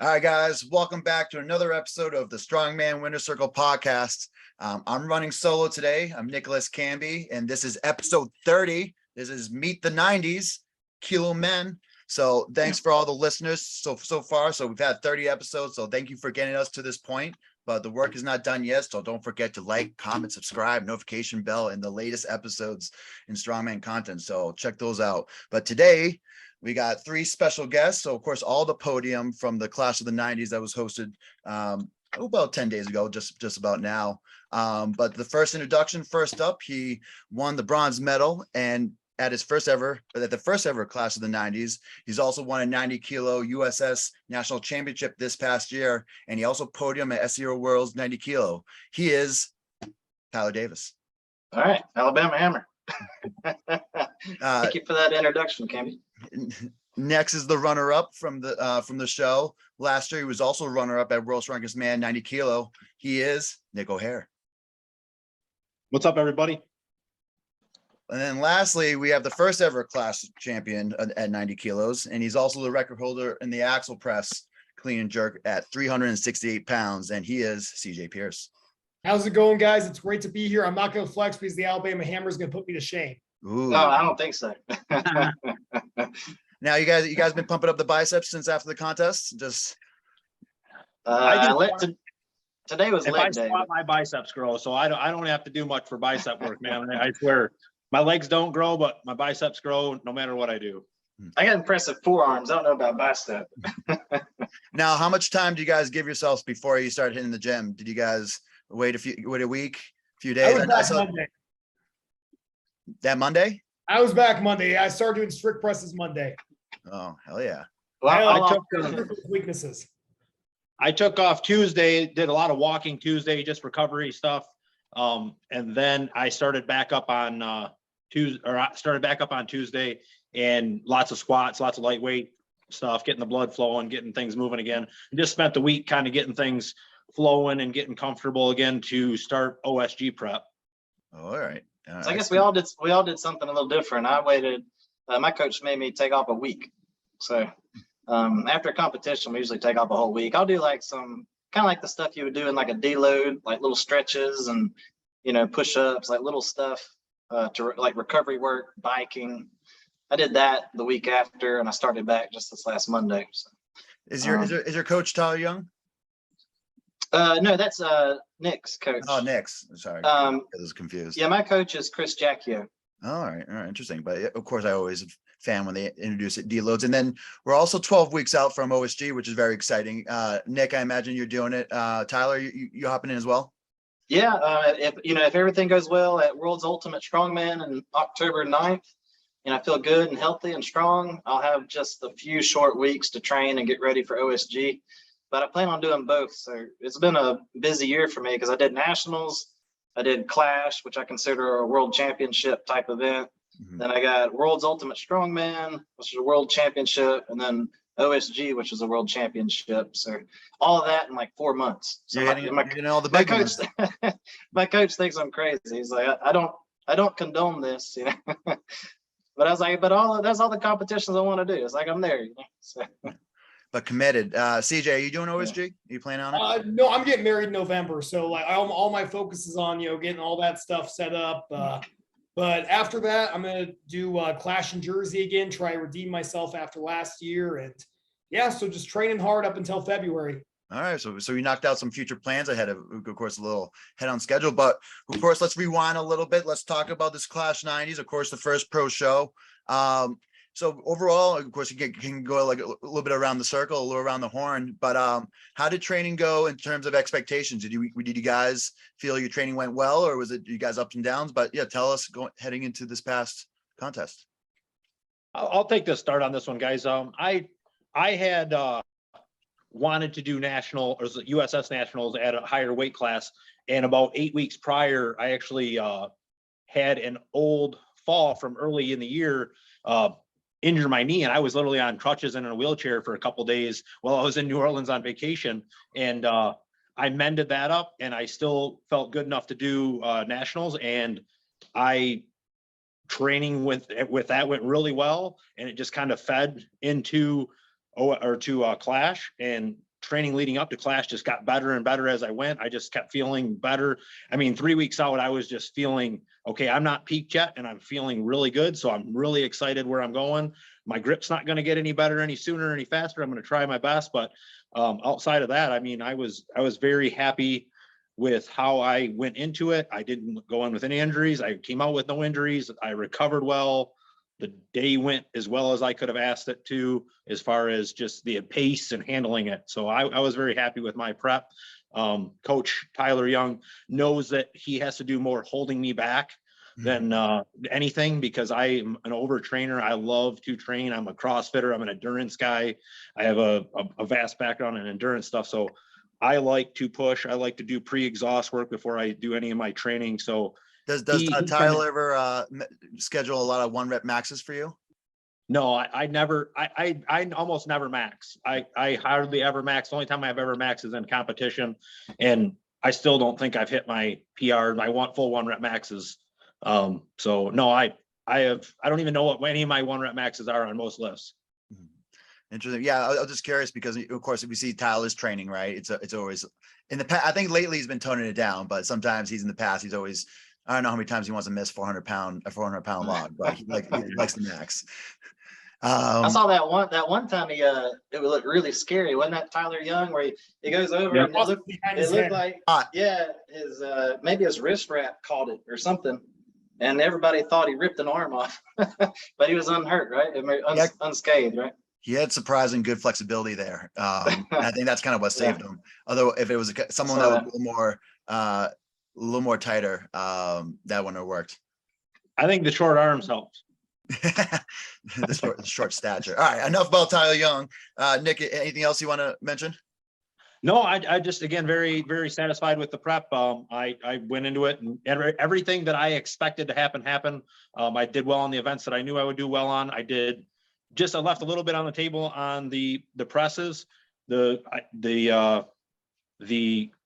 All right, guys, welcome back to another episode of the Strongman Winner Circle podcast. I'm running solo today. I'm Nicholas Camby, and this is episode 30. This is Meet the 90s, Kilo Men. So thanks for all the listeners so far. So we've had 30 episodes, so thank you for getting us to this point. But the work is not done yet, so don't forget to like, comment, subscribe, notification bell, and the latest episodes in Strongman content. So check those out. But today, we got three special guests. So, of course, all the podium from the class of the 90s that was hosted about 10 days ago, just about now. But the first introduction, first up, he won the bronze medal and at the first ever class of the 90s. He's also won a 90 kilo USS national championship this past year. And he also podiumed at SEO World's 90 kilo. He is Tyler Davis. All right, Alabama Hammer. Thank you for that introduction, Camby. Next is the runner-up from the show. Last year, he was also runner-up at World's Strongest Man 90 kilo. He is Nick O'Hare. What's up, everybody? And then lastly, we have the first ever class champion at 90 kilos, and he's also the record holder in the axle press clean and jerk at 368 pounds, and he is CJ Pierce. How's it going, guys? It's great to be here. I'm not going to flex because the Alabama Hammer is going to put me to shame. Ooh. No, I don't think so. Now, you guys been pumping up the biceps since after the contest? Just today was leg day. My biceps grow, so I don't have to do much for bicep work, man. I swear, my legs don't grow, but my biceps grow no matter what I do. I got impressive forearms. I don't know about bicep. Now, how much time do you guys give yourselves before you start hitting the gym? Did you guys wait a week, a few days? I was back Monday. That Monday? I was back Monday. I started doing strict presses Monday. Oh, hell yeah. Well, I took weaknesses. I took off Tuesday, did a lot of walking Tuesday, just recovery stuff. And then I started back up on Tuesday, and lots of squats, lots of lightweight stuff, getting the blood flowing, getting things moving again. And just spent the week kind of getting things flowing and getting comfortable again to start OSG prep. All right. So I guess we all did something a little different. I waited. My coach made me take off a week. So after a competition, we usually take off a whole week. I'll do like some kind of like the stuff you would do in like a deload, like little stretches and push-ups, like little stuff to like recovery work, biking. I did that the week after, and I started back just this last Monday. So, is your coach Tyler Young? No, that's Nick's coach. Oh, Nick's. Sorry, I was confused. Yeah, my coach is Chris Jacchio. All right, interesting. But of course, I always fan when they introduce it deloads. And then we're also 12 weeks out from OSG, which is very exciting. Nick, I imagine you're doing it. Tyler, you hopping in as well? Yeah, if everything goes well at World's Ultimate Strongman on October 9th, and I feel good and healthy and strong, I'll have just a few short weeks to train and get ready for OSG. But I plan on doing both. So it's been a busy year for me because I did nationals, I did Clash, which I consider a world championship type event. Mm-hmm. Then I got World's Ultimate Strongman, which is a world championship, and then OSG, which is a world championship. So all of that in like 4 months. So all the big ones. My coach thinks I'm crazy. He's like, I don't condone this, But I was like, that's all the competitions I want to do. It's like I'm there, So. But committed. CJ, are you doing OSG? Are you planning on it? No, I'm getting married in November, so like all my focus is on getting all that stuff set up. But after that, I'm gonna do Clash in Jersey again, try to redeem myself after last year, and so just training hard up until February. All right, so you knocked out some future plans ahead of course, a little head on schedule. But of course, let's rewind a little bit. Let's talk about this Clash 90s. Of course, the first pro show. So overall, of course, you can go like a little bit around the circle, a little around the horn. But how did training go in terms of expectations? Did you guys feel your training went well, or was it you guys ups and downs? But yeah, tell us heading into this past contest. I'll take the start on this one, guys. I had wanted to do national or USS nationals at a higher weight class, and about 8 weeks prior, I actually had an old fall from early in the year. Injured my knee, and I was literally on crutches and in a wheelchair for a couple of days while I was in New Orleans on vacation. And I mended that up, and I still felt good enough to do nationals. And training with that went really well, and it just kind of fed into Clash. And training leading up to Clash just got better and better as I went. I just kept feeling better. I mean, 3 weeks out, I was just feeling, okay, I'm not peaked yet and I'm feeling really good. So I'm really excited where I'm going. My grip's not going to get any better, any sooner, any faster. I'm going to try my best. But outside of that, I mean, I was very happy with how I went into it. I didn't go in with any injuries. I came out with no injuries. I recovered well. The day went as well as I could have asked it to, as far as just the pace and handling it. So I was very happy with my prep. Coach Tyler Young knows that he has to do more holding me back than anything, because I am an overtrainer. I love to train. I'm a CrossFitter. I'm an endurance guy. I have a vast background in endurance stuff. So I like to push. I like to do pre-exhaust work before I do any of my training. So Does he Tyler ever schedule a lot of 1 rep maxes for you? No, I never, I almost never max. I hardly ever max. The only time I've ever maxed is in competition. And I still don't think I've hit my PR. I want full 1 rep maxes. So no, I don't even know what any of my 1 rep maxes are on most lifts. Interesting. Yeah, I was just curious because, of course, if we see Tyler's training, right, it's always in the past. I think lately he's been toning it down, but sometimes he's in the past. He's always, I don't know how many times he wants to miss 400 pound log, but he likes the max. I saw that one time it would look really scary. Wasn't that Tyler Young where he goes over Yep. and it looked like his maybe his wrist wrap caught it or something, and everybody thought he ripped an arm off, but he was unhurt, right? Unscathed, right? He had surprising good flexibility there. I think that's kind of what saved him. Although if it was someone that was a little more tighter, that wouldn't have worked. I think the short arms helped. the short stature. All right, enough about Tyler Young. Nick, anything else you want to mention? No, I just, again, very, very satisfied with the prep. I went into it and everything that I expected to happen happened. I did well on the events that I knew I would do well on. I left a little bit on the table on the presses. The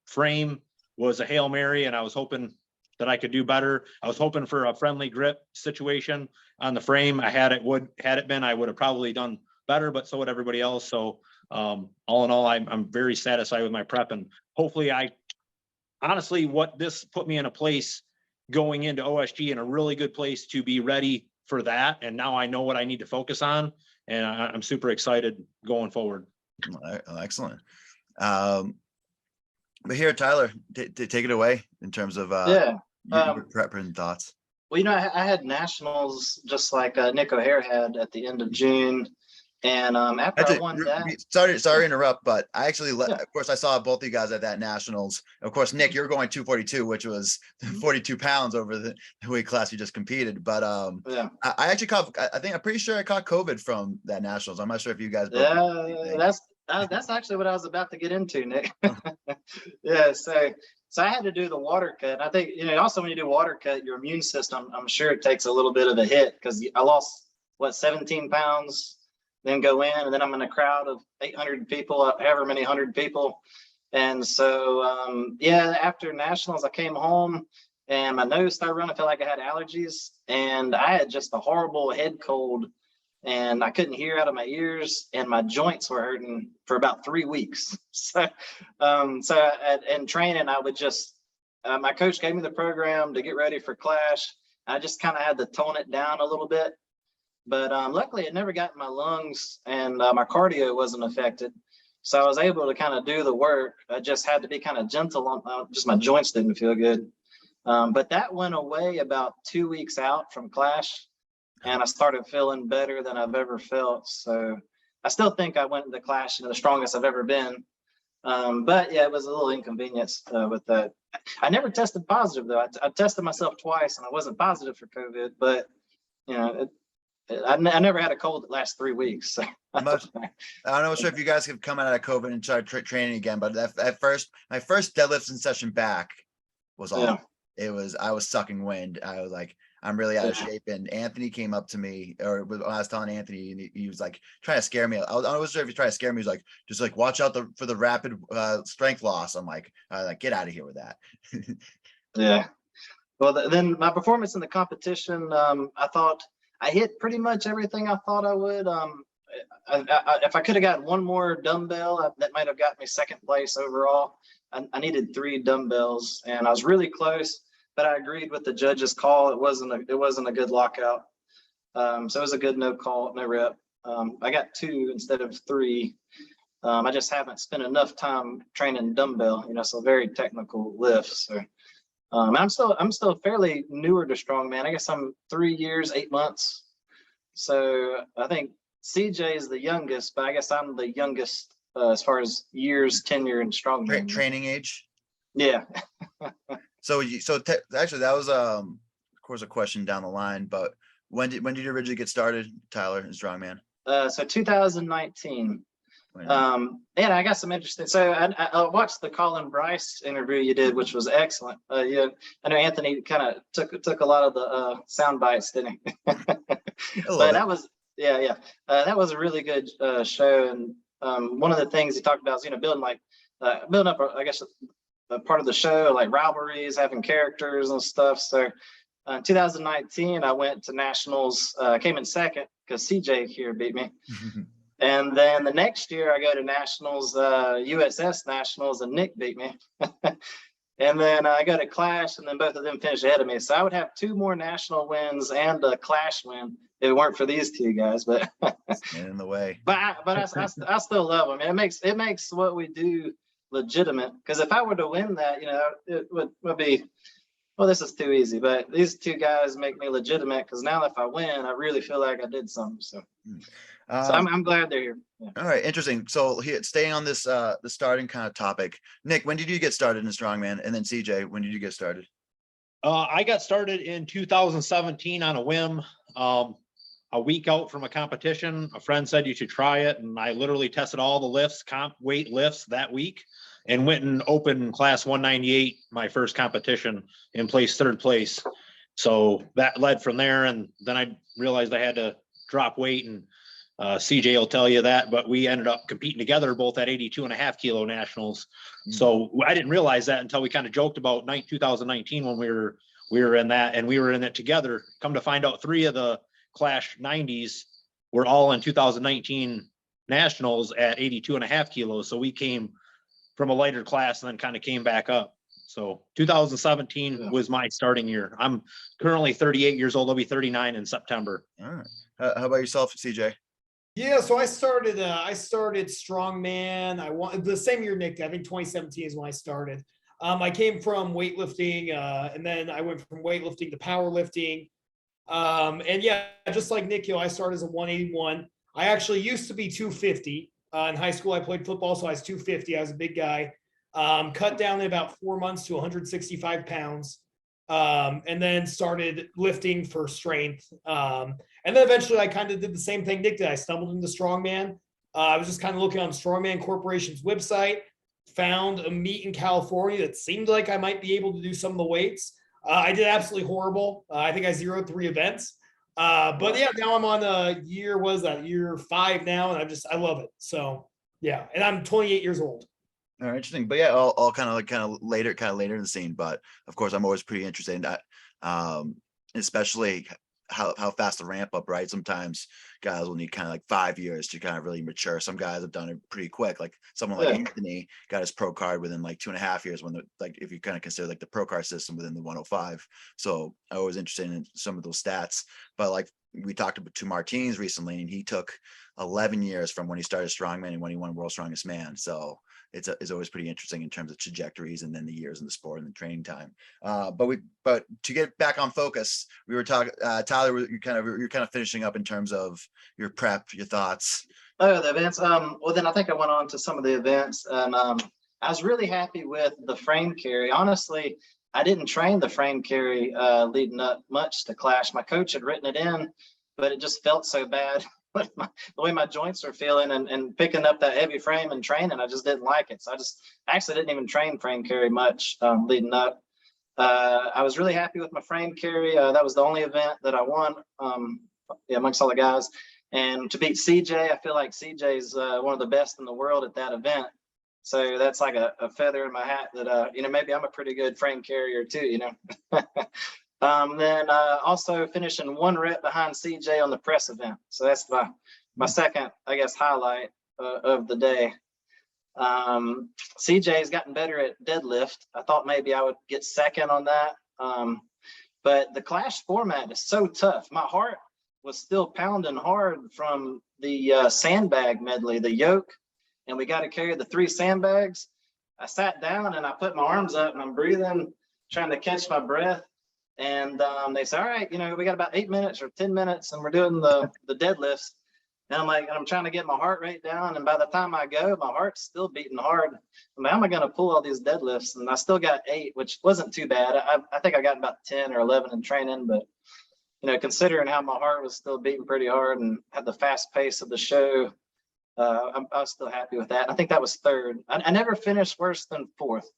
frame was a Hail Mary, and I was hoping that I could do better. I was hoping for a friendly grip situation on the frame. Had it been, I would have probably done better, but so would everybody else. So all in all, I'm very satisfied with my prep, and hopefully honestly, what this put me in a place going into OSG, in a really good place to be ready for that. And now I know what I need to focus on, and I'm super excited going forward. Excellent. But here, Tyler, take it away in terms of your prep and thoughts. Well, I had nationals just like Nick O'Hare had at the end of June. And after I won that, sorry to interrupt, but I actually, of course, I saw both of you guys at that nationals. Of course, Nick, you're going 242, which was 42 pounds over the weight class you just competed. But I actually I'm pretty sure I caught COVID from that nationals. I'm not sure if you guys. That's actually what I was about to get into, Nick. So I had to do the water cut. I think, also when you do water cut, your immune system, I'm sure it takes a little bit of a hit, because I lost 17 pounds. Then go in, and then I'm in a crowd of 800 people, however many 100 people. And so, after nationals, I came home and my nose started running. I felt like I had allergies, and I had just a horrible head cold, and I couldn't hear out of my ears, and my joints were hurting for about 3 weeks. So in training, I would just, my coach gave me the program to get ready for Clash. I just kind of had to tone it down a little bit. But luckily, it never got in my lungs, and my cardio wasn't affected. So I was able to kind of do the work. I just had to be kind of gentle on just my joints didn't feel good. But that went away about 2 weeks out from Clash, and I started feeling better than I've ever felt. So I still think I went into Clash the strongest I've ever been. But yeah, it was a little inconvenience with that. I never tested positive, though. I tested myself twice, and I wasn't positive for COVID, but I never had a cold that lasts 3 weeks. So. I'm not sure if you guys have come out of COVID and started training again, but at first, my first deadlifting session back was awful. I was sucking wind. I was like, I'm really out of shape. And Anthony came up to me, or when I was telling Anthony, and he was like trying to scare me. I wasn't sure if he tried to scare me. He was like, just like, watch out for the rapid strength loss. I'm like, get out of here with that. Yeah. Well, then my performance in the competition, I thought I hit pretty much everything I thought I would. if I could have gotten one more dumbbell, that might have got me second place overall. I needed 3 dumbbells, and I was really close, but I agreed with the judge's call. It wasn't a good lockout. So it was a good no call, no rep. I got 2 instead of 3. I just haven't spent enough time training dumbbell, so very technical lifts. So, I'm still fairly newer to strongman. I guess I'm 3 years, 8 months. So I think CJ is the youngest, but I guess I'm the youngest as far as years tenure in strongman. Training age. Yeah. Actually, that was of course a question down the line, but when did you originally get started, Tyler, in strongman? So 2019. And I got some interesting. So I watched the Colin Bryce interview you did, which was excellent. Yeah, I know Anthony kind of took a lot of the sound bites, didn't he? But that was that was a really good show. And one of the things he talked about is building up, I guess, a part of the show, like rivalries, having characters and stuff. So in 2019, I went to nationals, came in second because CJ here beat me. And then the next year I go to nationals, USS nationals, and Nick beat me. And then I go to Clash, and then both of them finished ahead of me. So I would have 2 more national wins and a Clash win if it weren't for these 2 guys. But in the way. But I still love them. It makes what we do legitimate. Because if I were to win that, it would be, well, this is too easy. But these 2 guys make me legitimate. Because now if I win, I really feel like I did something. So. So I'm glad they're here. Yeah. All right, interesting. So here, staying on this the starting kind of topic, Nick, when did you get started in strongman? And then CJ, when did you get started? I got started in 2017 on a whim. A week out from a competition, a friend said you should try it, and I literally tested all the lifts, comp weight lifts that week, and went and opened class 198, my first competition, and placed 3rd place. So that led from there, and then I realized I had to drop weight, and CJ will tell you that, but we ended up competing together both at 82.5 kilo nationals. So I didn't realize that until we kind of joked about 2019 when we were in that, and we were in it together. Come to find out, 3 of the Clash 90s were all in 2019 nationals at 82.5 kilos. So we came from a lighter class and then kind of came back up. So 2017 was my starting year. I'm currently 38 years old. I'll be 39 in September. All right. How about yourself, CJ? Yeah, so I started strongman. I want the same year Nick did. I think 2017 is when I started. I came from weightlifting, and then I went from weightlifting to powerlifting. And yeah, just like Nick, I started as a 181. I actually used to be 250. In high school, I played football, so I was 250. I was a big guy. Cut down in about 4 months to 165 pounds. And then started lifting for strength. And then eventually I kind of did the same thing Nick did. I stumbled into strongman. I was just kind of looking on Strongman Corporation's website, found a meet in California that seemed like I might be able to do some of the weights. I did absolutely horrible. I think I zeroed 3 events. But yeah, now I'm on year 5 now, and I love it. So yeah, and I'm 28 years old. All right, interesting. But yeah, all kind of later in the scene. But of course, I'm always pretty interested in that, especially how fast the ramp up, right? Sometimes guys will need kind of like 5 years to kind of really mature. Some guys have done it pretty quick. Like someone like Anthony got his pro card within like 2.5 years, when if you kind of consider like the pro card system within the 105. So I was interested in some of those stats. But like we talked to Martins recently, and he took 11 years from when he started strongman and when he won World's Strongest Man. So it's always pretty interesting in terms of trajectories and then the years in the sport and the training time. But to get back on focus, we were talking, Tyler, you're kind of finishing up in terms of your prep, your thoughts. Oh, the events. Well, then I think I went on to some of the events, and I was really happy with the frame carry. Honestly, I didn't train the frame carry leading up much to Clash. My coach had written it in, but it just felt so bad. The way my joints are feeling and picking up that heavy frame and training, I just didn't like it. So I actually didn't even train frame carry much leading up. I was really happy with my frame carry. That was the only event that I won amongst all the guys. And to beat CJ, I feel like CJ's one of the best in the world at that event. So that's like a feather in my hat that, maybe I'm a pretty good frame carrier too, Then also finishing 1 rep behind CJ on the press event. So that's my second, I guess, highlight of the day. CJ's gotten better at deadlift. I thought maybe I would get second on that. But the clash format is so tough. My heart was still pounding hard from the sandbag medley, the yoke, and we got to carry the 3 sandbags. I sat down and I put my arms up and I'm breathing, trying to catch my breath. And they said, all right, we got about 8 minutes or 10 minutes and we're doing the deadlifts. And I'm like, I'm trying to get my heart rate down. And by the time I go, my heart's still beating hard. I'm like, how am I going to pull all these deadlifts? And I still got 8, which wasn't too bad. I think I got about 10 or 11 in training, but considering how my heart was still beating pretty hard and had the fast pace of the show, I was still happy with that. I think that was third. I never finished worse than fourth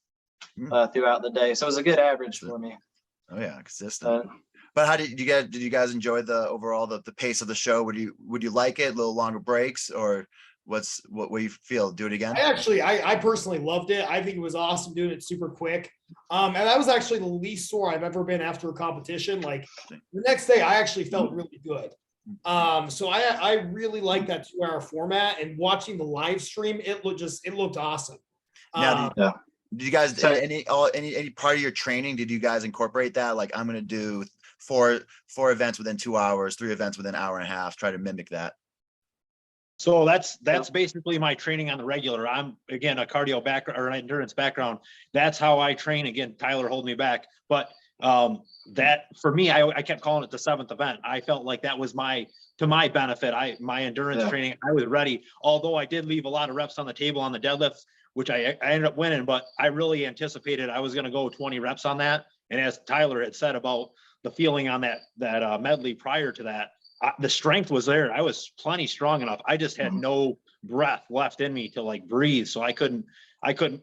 throughout the day. So it was a good average for me. Oh yeah, consistent. But how did you guys enjoy the overall the pace of the show? Would you like it? A little longer breaks, or what do you feel? Do it again? I personally loved it. I think it was awesome doing it super quick. And that was actually the least sore I've ever been after a competition. Like the next day, I actually felt really good. So I really like that 2-hour format, and watching the live stream, it looked awesome. Now, did you guys any part of your training? Did you guys incorporate that? Like, I'm going to do four events within 2 hours, 3 events within an hour and a half. Try to mimic that. So that's basically my training on the regular. I'm, again, a cardio background or an endurance background. That's how I train. Again, Tyler holding me back, but that for me, I kept calling it the 7th event. I felt like that was to my benefit. My endurance training, I was ready. Although I did leave a lot of reps on the table on the deadlifts, which I ended up winning, but I really anticipated I was going to go 20 reps on that. And as Tyler had said about the feeling on that medley prior to that, the strength was there. I was plenty strong enough. I just had no breath left in me to like breathe. So I couldn't,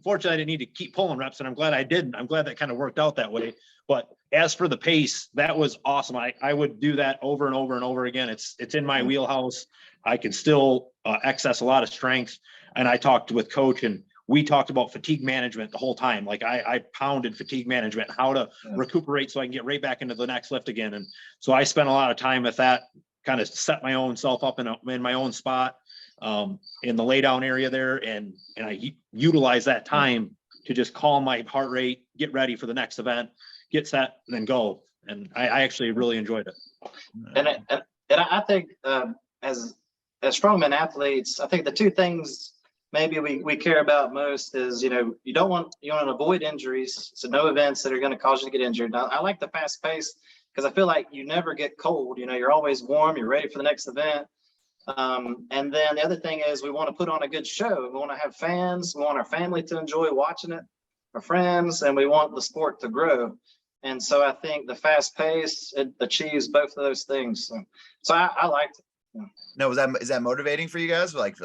fortunately I didn't need to keep pulling reps, and I'm glad I didn't. I'm glad that kind of worked out that way. But as for the pace, that was awesome. I would do that over and over and over again. It's in my wheelhouse. I can still access a lot of strength. And I talked with coach, and we talked about fatigue management the whole time. Like I pounded fatigue management, how to recuperate so I can get right back into the next lift again. And so I spent a lot of time with that, kind of set my own self up in my own spot in the lay down area there. And I utilize that time to just calm my heart rate, get ready for the next event, get set, and then go. And I actually really enjoyed it. And I think as strongman athletes, I think the 2 things maybe we care about most is, you want to avoid injuries. So no events that are going to cause you to get injured. Now, I like the fast pace because I feel like you never get cold. You're always warm. You're ready for the next event. And then the other thing is we want to put on a good show. We want to have fans. We want our family to enjoy watching it, our friends, and we want the sport to grow. And so I think the fast pace, it achieves both of those things. So I liked it. No, is that motivating for you guys? Like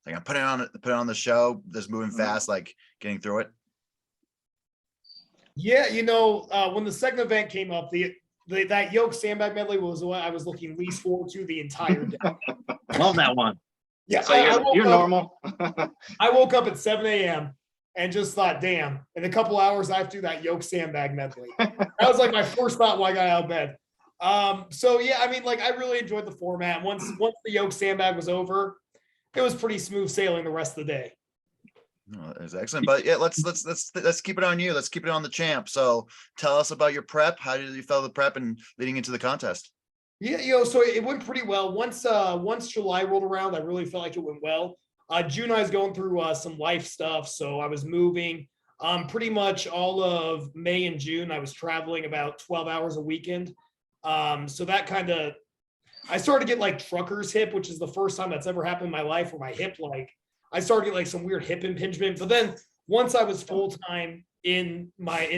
I'm putting on the show, just moving fast, like getting through it. Yeah, when the second event came up, that yoke sandbag medley was what I was looking least forward to the entire day. Love that one. Yeah, so you're normal. I woke up at 7 a.m. and just thought, damn, in a couple hours I have to do that yoke sandbag medley. That was like my first thought when I got out of bed. So yeah, I mean, like I really enjoyed the format. Once the yoke sandbag was over, it was pretty smooth sailing the rest of the day. Oh, that's excellent. But yeah, let's keep it on you. Let's keep it on the champ. So tell us about your prep. How did you feel the prep and leading into the contest? Yeah, so it went pretty well. Once July rolled around, I really felt like it went well. June, I was going through some life stuff, so I was moving. Pretty much all of May and June, I was traveling about 12 hours a weekend. So that I started to get like trucker's hip, which is the first time that's ever happened in my life, where my hip, I started to get like some weird hip impingement. But then once I was full-time in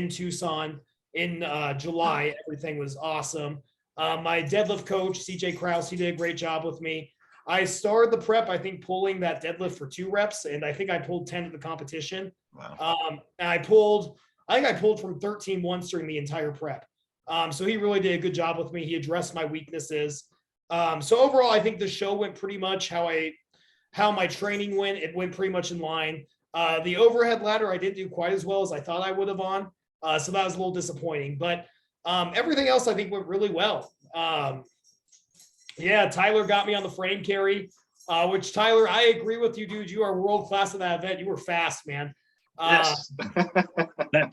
Tucson in July, everything was awesome. My deadlift coach, CJ Krause, he did a great job with me. I started the prep, I think, pulling that deadlift for 2 reps, and I think I pulled 10 at the competition. Wow. And I think I pulled from 13 once during the entire prep. So he really did a good job with me. He addressed my weaknesses. So overall, I think the show went pretty much how my training went. It went pretty much in line. The overhead ladder, I didn't do quite as well as I thought I would have on. So that was a little disappointing, but everything else I think went really well. Yeah, Tyler got me on the frame carry. which Tyler, I agree with you, dude. You are world class in that event. You were fast, man. Yes. That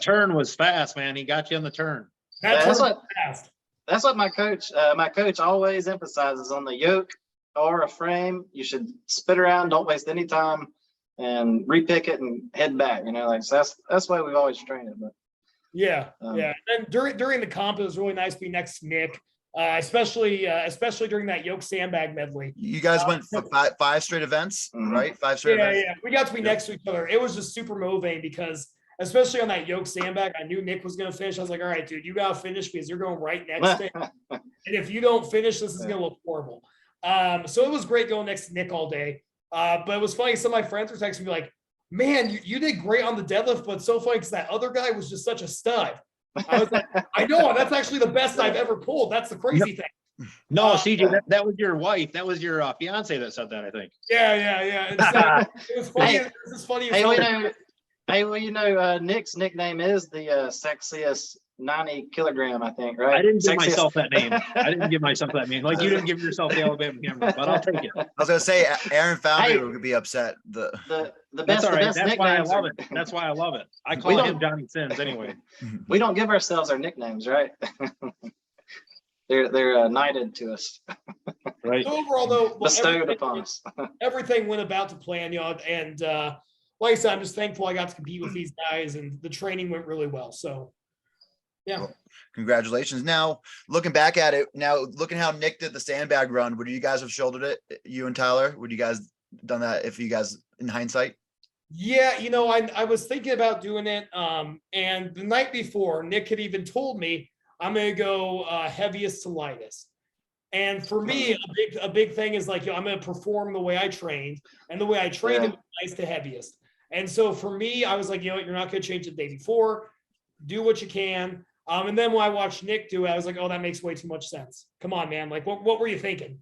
turn was fast, man. He got you on the turn. That That's turn what- was fast. That's what my coach always emphasizes on the yoke or a frame. You should spit around, don't waste any time, and repick it and head back. Like, so that's why we've always trained it. But Yeah, yeah. And during the comp, it was really nice being next to Nick, especially during that yoke sandbag medley. You guys went for five straight events, Mhm. right? 5 straight Yeah, events. yeah. We got to be next to each other. It was just super motivating because, especially on that yoke sandbag, I knew Nick was going to finish. I was like, all right, dude, you got to finish because you're going right next to him. And if you don't finish, this is going to look horrible. So it was great going next to Nick all day. But it was funny. Some of my friends were texting me like, man, you did great on the deadlift, but so funny because that other guy was just such a stud. I was like, I know, that's actually the best I've ever pulled. That's the crazy thing. No, CJ, that was your wife. That was your fiance that said that, I think. Yeah. And so, it was funny. Hey, It was funny. Nick's nickname is the sexiest 90 kilogram, I think, right? I didn't give Sexiest. myself that name. I didn't give myself that name. Like you didn't give yourself the Alabama camera, but I'll take it. I was gonna say Aaron Foundry Hey. would be upset. The That's best, all the right. best That's why I nicknames love are- it. That's why I love it. I We call don't- him Johnny Sins anyway. We don't give ourselves our nicknames, right? They're knighted to us, Right. So overall, though, bestowed upon us. everything went about to plan, and like I said, I'm just thankful I got to compete with these guys, and the training went really well. So, yeah. Well, congratulations. Now, looking back at it, looking how Nick did the sandbag run, would you guys have shouldered it, you and Tyler? Would you guys done that if you guys, in hindsight? Yeah, I was thinking about doing it. And the night before, Nick had even told me I'm gonna go heaviest to lightest. And for me, a big thing is like, I'm gonna perform the way I trained, and the way I trained it was nice to heaviest. And so for me, I was like, you're not gonna change it the day before. Do what you can. And then when I watched Nick do it, I was like, oh, that makes way too much sense. Come on, man. Like, what were you thinking?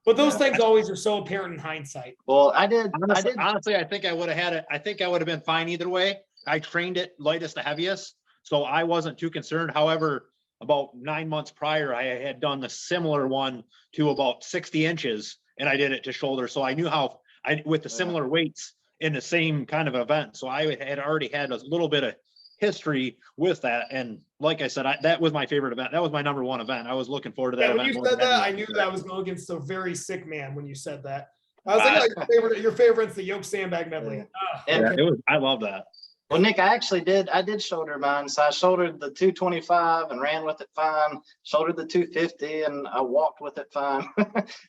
But those things always are so apparent in hindsight. Well, Honestly, I think I would have had it. I think I would have been fine either way. I trained it lightest to heaviest, so I wasn't too concerned. However, about 9 months prior, I had done the similar one to about 60 inches, and I did it to shoulder. So I knew how with the similar weights in the same kind of event. So I had already had a little bit of history with that. And like I said, that was my favorite event. That was my number one event. I was looking forward to that Yeah, when event. you more said than that, I anything. knew that I was going against a very sick man when you said that. I was like, your favorite's the yoke sandbag medley. And- I love that. Well, Nick, I did shoulder mine. So I shouldered the 225 and ran with it fine, shouldered the 250 and I walked with it fine.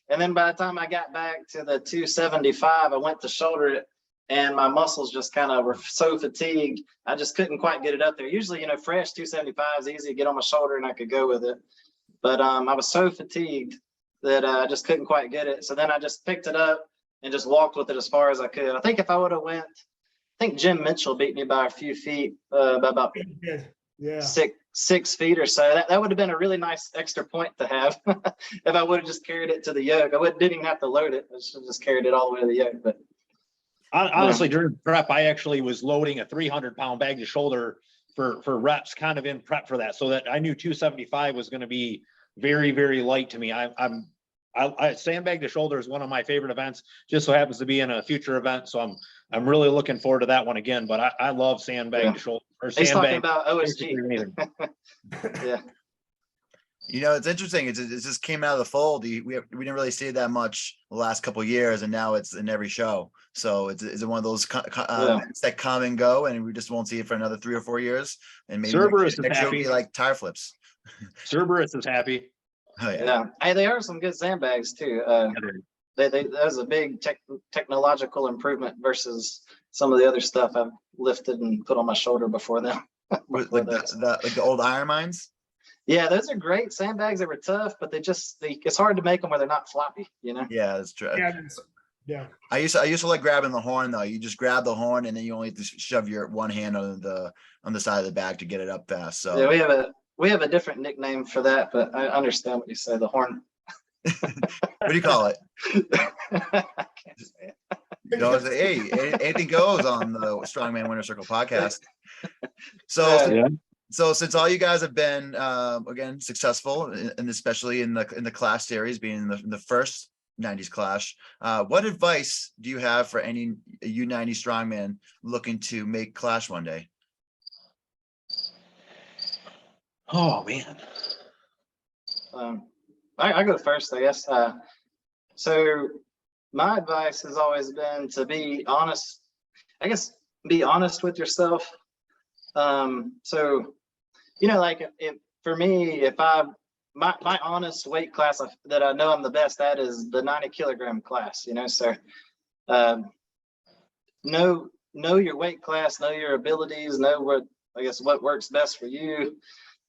And then by the time I got back to the 275, I went to shoulder it and my muscles just kind of were so fatigued. I just couldn't quite get it up there. Usually, fresh 275 is easy to get on my shoulder and I could go with it. But I was so fatigued that I just couldn't quite get it. So then I just picked it up and just walked with it as far as I could. I think if I would have I think Jim Mitchell beat me by a few feet, by about Yeah. 6 feet or so. That would have been a really nice extra point to have if I would have just carried it to the yoke. Didn't even have to load it. I should have just carried it all the way to the yoke. But Honestly, during prep, I actually was loading a 300-pound bag to shoulder for reps, kind of in prep for that, so that I knew 275 was going to be very, very light to me. I sandbag to shoulder is one of my favorite events. Just so happens to be in a future event, so I'm really looking forward to that one again. But I love sandbag to shoulder or he's talking sandbag. about OSG. Yeah. It's interesting. It just came out of the fold. We didn't really see it that much the last couple of years, and now it's in every show. So it's one of those events that come and go, and we just won't see it for another 3 or 4 years. And maybe Cerberus is next year will happy. be like tire flips. Cerberus is happy. Oh yeah. Yeah. Hey, they are some good sandbags too. That was a big technological improvement versus some of the other stuff I've lifted and put on my shoulder before them. Like the old iron mines. Yeah, those are great sandbags. They were tough, but it's hard to make them where they're not floppy, Yeah, that's true. Yeah. I used to like grabbing the horn though. You just grab the horn and then you only have to shove your one hand on the side of the bag to get it up fast. So Yeah, we have a different nickname for that, but I understand what you say, the horn. what do you call it? I can't say it. Hey, anything goes on the Strongman Winner Circle podcast. So Yeah. So since all you guys have been again successful, and especially in the class series, being in the first 90s Clash. What advice do you have for any U90 strongman looking to make Clash one day? Oh man. I go first, I guess. So my advice has always been to be honest. I guess be honest with yourself. So like if for me, if my honest weight class that I know I'm the best at is the 90 kilogram class. So know your weight class, know your abilities, know what works best for you.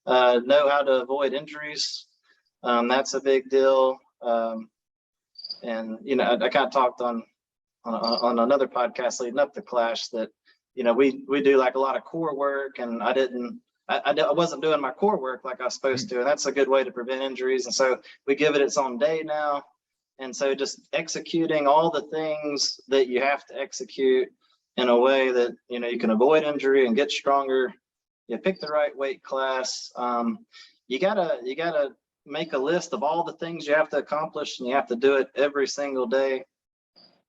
Know how to avoid injuries. That's a big deal. And I kind of talked on another podcast leading up to Clash that we do like a lot of core work, and I wasn't doing my core work like I was supposed to, and that's a good way to prevent injuries. And so we give it its own day now. And so just executing all the things that you have to execute in a way that you can avoid injury and get stronger. You pick the right weight class. You gotta make a list of all the things you have to accomplish, and you have to do it every single day.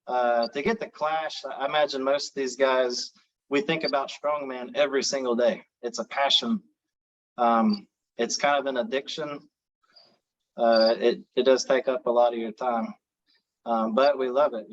To get the Clash, I imagine most of these guys, we think about strongman every single day. It's a passion. It's kind of an addiction. It does take up a lot of your time, but we love it.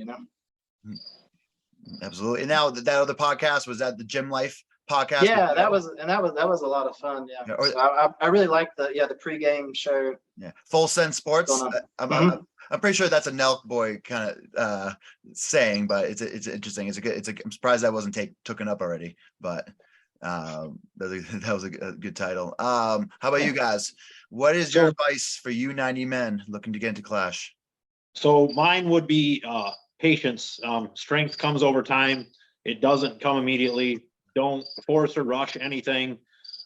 Absolutely. And now that other podcast, was that the Gym Life podcast? Yeah, that was a lot of fun. Yeah, Yeah, or- so I really like the pregame show. Yeah, Full Send Sports. Going on. I'm pretty sure that's a Nelk boy kind of saying, but it's interesting. I'm surprised that wasn't taken up already, but that was a good title. How about you guys? What is your advice for you 90 men looking to get into Clash? So mine would be patience. Strength comes over time. It doesn't come immediately. Don't force or rush anything.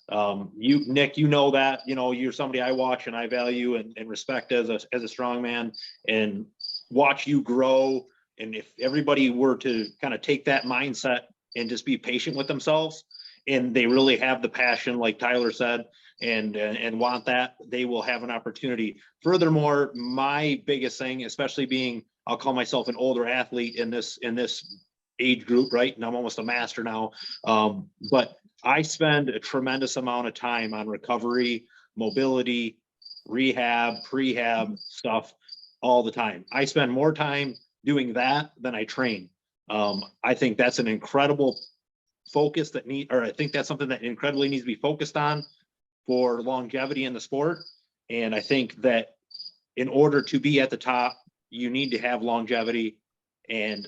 Nick, that, you're somebody I watch and I value and respect as a strong man, and watch you grow. And if everybody were to kind of take that mindset and just be patient with themselves, and they really have the passion, like Tyler said, and want that, they will have an opportunity. Furthermore, my biggest thing, especially being, I'll call myself an older athlete in this age group, right? And I'm almost a master now. But I spend a tremendous amount of time on recovery, mobility, rehab, prehab stuff all the time. I spend more time doing that than I train. I think that's an incredible focus I think that's something that incredibly needs to be focused on for longevity in the sport. And I think that in order to be at the top, you need to have longevity, and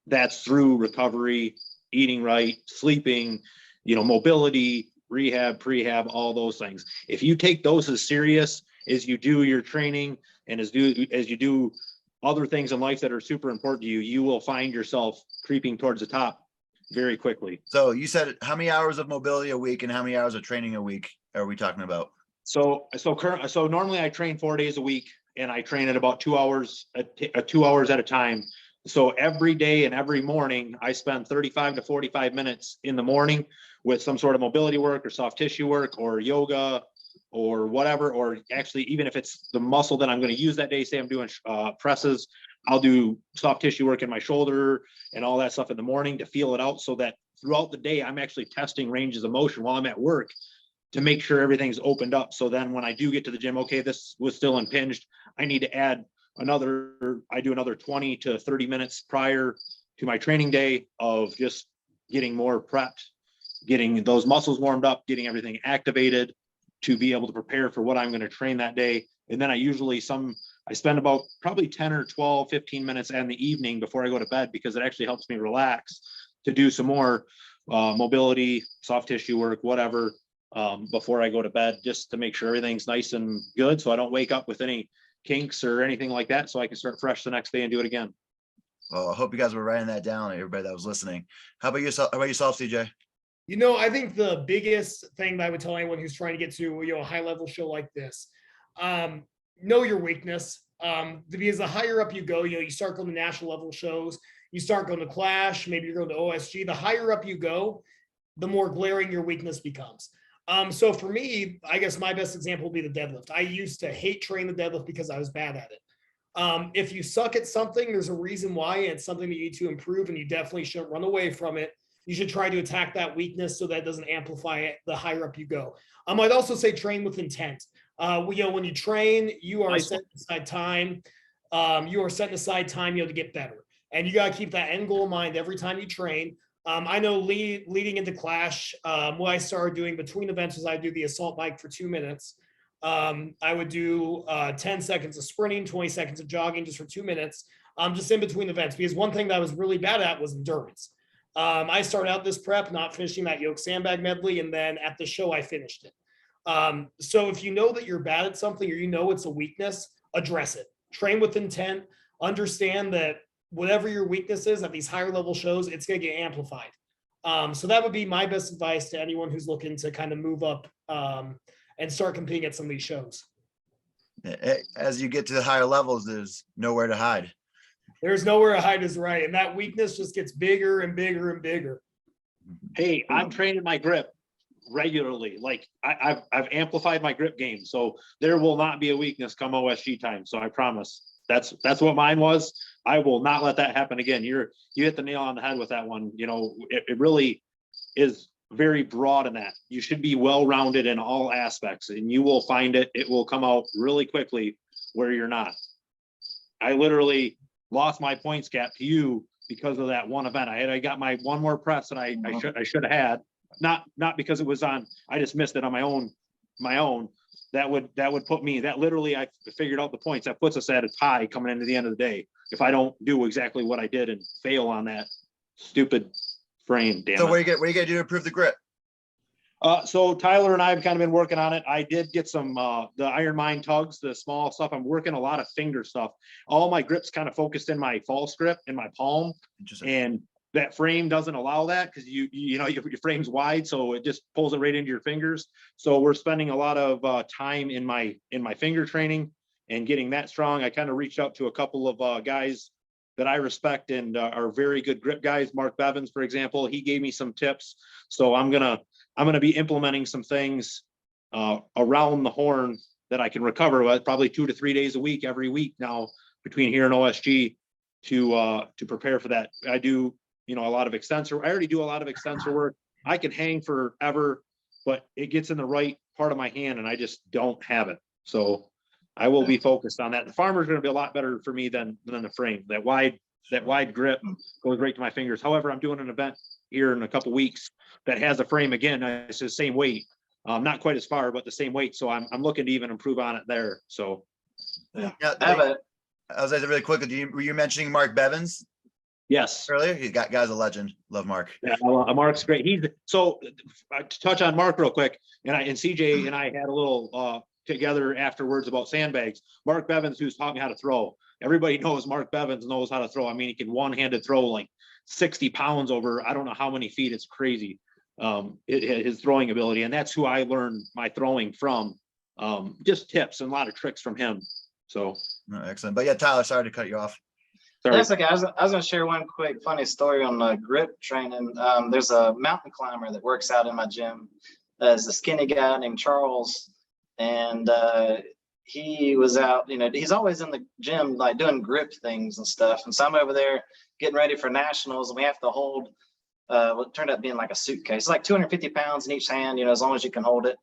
that's through recovery, eating right, sleeping, mobility, rehab, prehab, all those things. If you take those as serious as you do your training and as you do other things in life that are super important to you, you will find yourself creeping towards the top very quickly. So you said how many hours of mobility a week and how many hours of training a week are we talking about? So normally I train 4 days a week, and I train at about 2 hours, 2 hours at a time. So every day and every morning, I spend 35 to 45 minutes in the morning with some sort of mobility work or soft tissue work or yoga or whatever, or actually, even if it's the muscle that I'm going to use that day, say I'm doing presses, I'll do soft tissue work in my shoulder and all that stuff in the morning to feel it out, so that throughout the day, I'm actually testing ranges of motion while I'm at work to make sure everything's opened up. So then when I do get to the gym, okay, this was still impinged, I need to add I do another 20 to 30 minutes prior to my training day of just getting more prepped, getting those muscles warmed up, getting everything activated to be able to prepare for what I'm going to train that day. And then I spend about probably 10 or 12, 15 minutes in the evening before I go to bed, because it actually helps me relax to do some more mobility, soft tissue work, whatever, before I go to bed, just to make sure everything's nice and good, so I don't wake up with any kinks or anything like that, so I can start fresh the next day and do it again. Well, I hope you guys were writing that down, everybody that was listening. How about yourself, CJ? I think the biggest thing that I would tell anyone who's trying to get to a high level show like this, know your weakness. Because the higher up you go, you start going to national level shows, you start going to Clash, maybe you're going to OSG. The higher up you go, the more glaring your weakness becomes. So for me, I guess my best example would be the deadlift. I used to hate train the deadlift because I was bad at it. If you suck at something, there's a reason why, and it's something that you need to improve, and you definitely shouldn't run away from it. You should try to attack that weakness so that doesn't amplify it the higher up you go. I might also say train with intent. When you train, you are setting aside time. To get better, and you got to keep that end goal in mind every time you train. I know leading into Clash, what I started doing between events was I do the assault bike for 2 minutes. I would do 10 seconds of sprinting, 20 seconds of jogging just for 2 minutes, just in between events, because one thing that I was really bad at was endurance. I started out this prep not finishing that yoke sandbag medley, and then at the show I finished it. So if you know that you're bad at something, or you know it's a weakness, address it. Train with intent. Understand that whatever your weakness is at these higher level shows, it's going to get amplified. So that would be my best advice to anyone who's looking to kind of move up and start competing at some of these shows. As you get to the higher levels, there's nowhere to hide. There's nowhere to hide is right. And that weakness just gets bigger and bigger and bigger. Hey, I'm training my grip regularly. Like I've amplified my grip game. So there will not be a weakness come OSG time. So I promise that's what mine was. I will not let that happen again. You hit the nail on the head with that one. You know, it really is very broad in that. You should be well-rounded in all aspects, and you will find it will come out really quickly where you're not. I literally lost my points gap to you because of that one event. I got my one more press that I should have had. Not because it was on, I just missed it on my own. That would put me, that literally, I figured out the points. That puts us at a tie coming into the end of the day. If I don't do exactly what I did and fail on that stupid frame, damn it. So what are you gonna do to improve the grip? So Tyler and I have kind of been working on it. I did get some, the Iron Mine tugs, the small stuff. I'm working a lot of finger stuff. All my grips kind of focused in my false grip in my palm, and that frame doesn't allow that because you know your frame's wide, so it just pulls it right into your fingers. So we're spending a lot of time in my finger training and getting that strong. I kind of reached out to a couple of guys that I respect and are very good grip guys. Mark Bevins, for example, he gave me some tips. So I'm gonna be implementing some things around the horn that I can recover with probably 2 to 3 days a week, every week now between here and OSG to prepare for that. I do, a lot of extensor. I already do a lot of extensor work. I can hang forever, but it gets in the right part of my hand and I just don't have it. So I will be focused on that. The farmer's going to be a lot better for me than the frame. That wide grip goes right to my fingers. However, I'm doing an event here in a couple weeks that has a frame again. It's the same weight, not quite as far, but the same weight. So I'm looking to even improve on it there. So Yeah, I was really quickly. Were you mentioning Mark Bevins yes, earlier? Guy's a legend. Love Mark. yeah, Mark's great. To touch on Mark real quick, and CJ and I had a little together afterwards about sandbags. Mark Bevins, who's taught me how to throw. Everybody knows Mark Bevins knows how to throw. I mean, he can one-handed throw like 60 pounds over I don't know how many feet. It's crazy. His throwing ability, and that's who I learned my throwing from. Just tips and a lot of tricks from him. So Excellent. But yeah, Tyler, sorry to cut you off. sorry. That's okay. I was going to share one quick funny story on grip training. There's a mountain climber that works out in my gym. There's a skinny guy named Charles, and he was out. He's always in the gym like doing grip things and stuff. And so I'm over there getting ready for nationals, and we have to hold what turned out being like a suitcase. It's like 250 pounds in each hand, as long as you can hold it.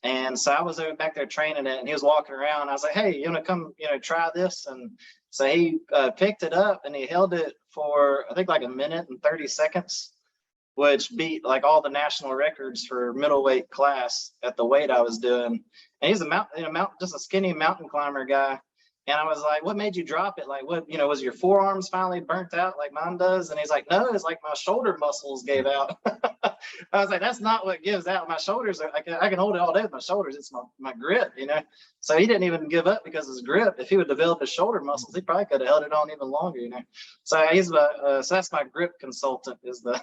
And so I was back there training it, and he was walking around. I was like, hey, you want to come, try this? And so he picked it up and he held it for, I think, like 1 minute and 30 seconds, which beat like all the national records for middleweight class at the weight I was doing. And he's just a skinny mountain climber guy. And I was like, what made you drop it? Like, what, was your forearms finally burnt out like mine does? And he's like, no, it's like my shoulder muscles gave out. I was like, that's not what gives out. My shoulders I can hold it all day with my shoulders. It's my grip, So he didn't even give up because of his grip. If he would develop his shoulder muscles, he probably could have held it on even longer, So he's so that's my grip consultant is the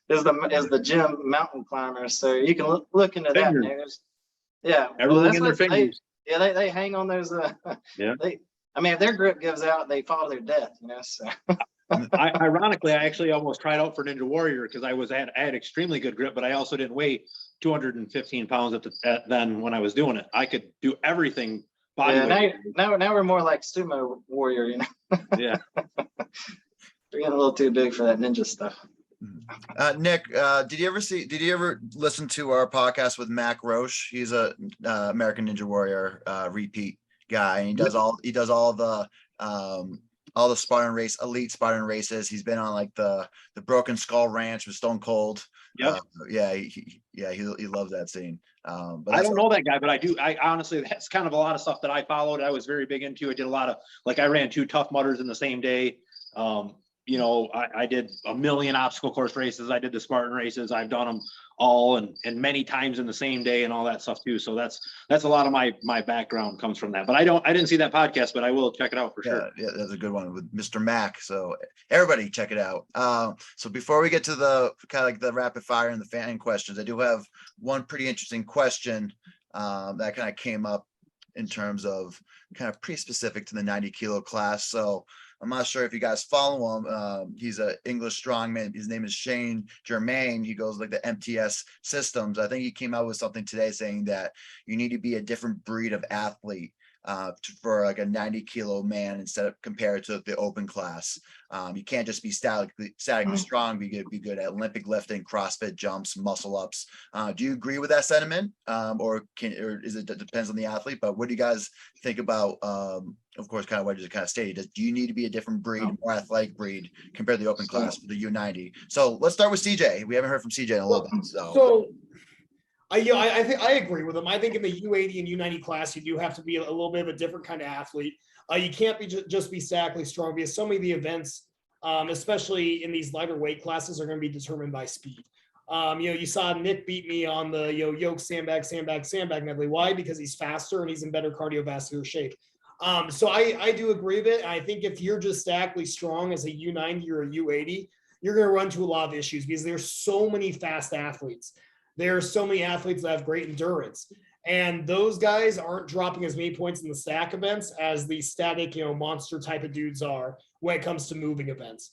the gym mountain climber. So you can look into Fingers. that. Yeah, Everything in their fingers. Yeah, they hang on those. Yeah. If their grip gives out, they fall to their death. So. Ironically, I actually almost tried out for Ninja Warrior because I had extremely good grip, but I also didn't weigh 215 pounds then when I was doing it. I could do everything Yeah, Body now we're more like sumo warrior, you know. Yeah. We're getting a little too big for that ninja stuff. Nick, did you ever listen to our podcast with Mac Roche? He's a American Ninja Warrior repeat guy, and he does all the Spartan race, elite Spartan races. He's been on like the Broken Skull Ranch with Stone Cold. Yep. He loves that scene. But I don't know that guy, but I honestly, that's kind of a lot of stuff that I followed. I was very big into. I did a lot of, like, I ran 2 Tough Mudders in the same day. I did a million obstacle course races. I did the Spartan races. I've done them all and many times in the same day and all that stuff too. So that's a lot of my background comes from that. But I didn't see that podcast, but I will check it out for sure. Yeah, that's a good one with Mr. Mac. So everybody check it out. So before we get to the kind of like the rapid fire and the fan questions, I do have one pretty interesting question that kind of came up in terms of kind of pretty specific to the 90 kilo class. So I'm not sure if you guys follow him. He's an English strongman. His name is Shane Germain. He goes like the MTS systems. I think he came out with something today saying that you need to be a different breed of athlete for like a 90 kilo man instead of compared to the open class. You can't just be statically strong, be good at Olympic lifting, CrossFit jumps, muscle ups. Do you agree with that sentiment? Or is it depends on the athlete? But what do you guys think about, of course, kind of what you just kind of stated? Do you need to be a different breed, more athletic breed compared to the open class for the U90? So let's start with CJ. We haven't heard from CJ in a little bit. So I think I agree with him. I think in the U80 and U90 class, you do have to be a little bit of a different kind of athlete. You can't be just be statically strong because so many of the events, especially in these lighter weight classes, are going to be determined by speed. You saw Nick beat me on the yoke sandbag medley. Why? Because he's faster and he's in better cardiovascular shape. So I do agree with it. I think if you're just statically strong as a U90 or a U80, you're going to run into a lot of issues because there's so many fast athletes. There are so many athletes that have great endurance, and those guys aren't dropping as many points in the stack events as the static, monster type of dudes are when it comes to moving events.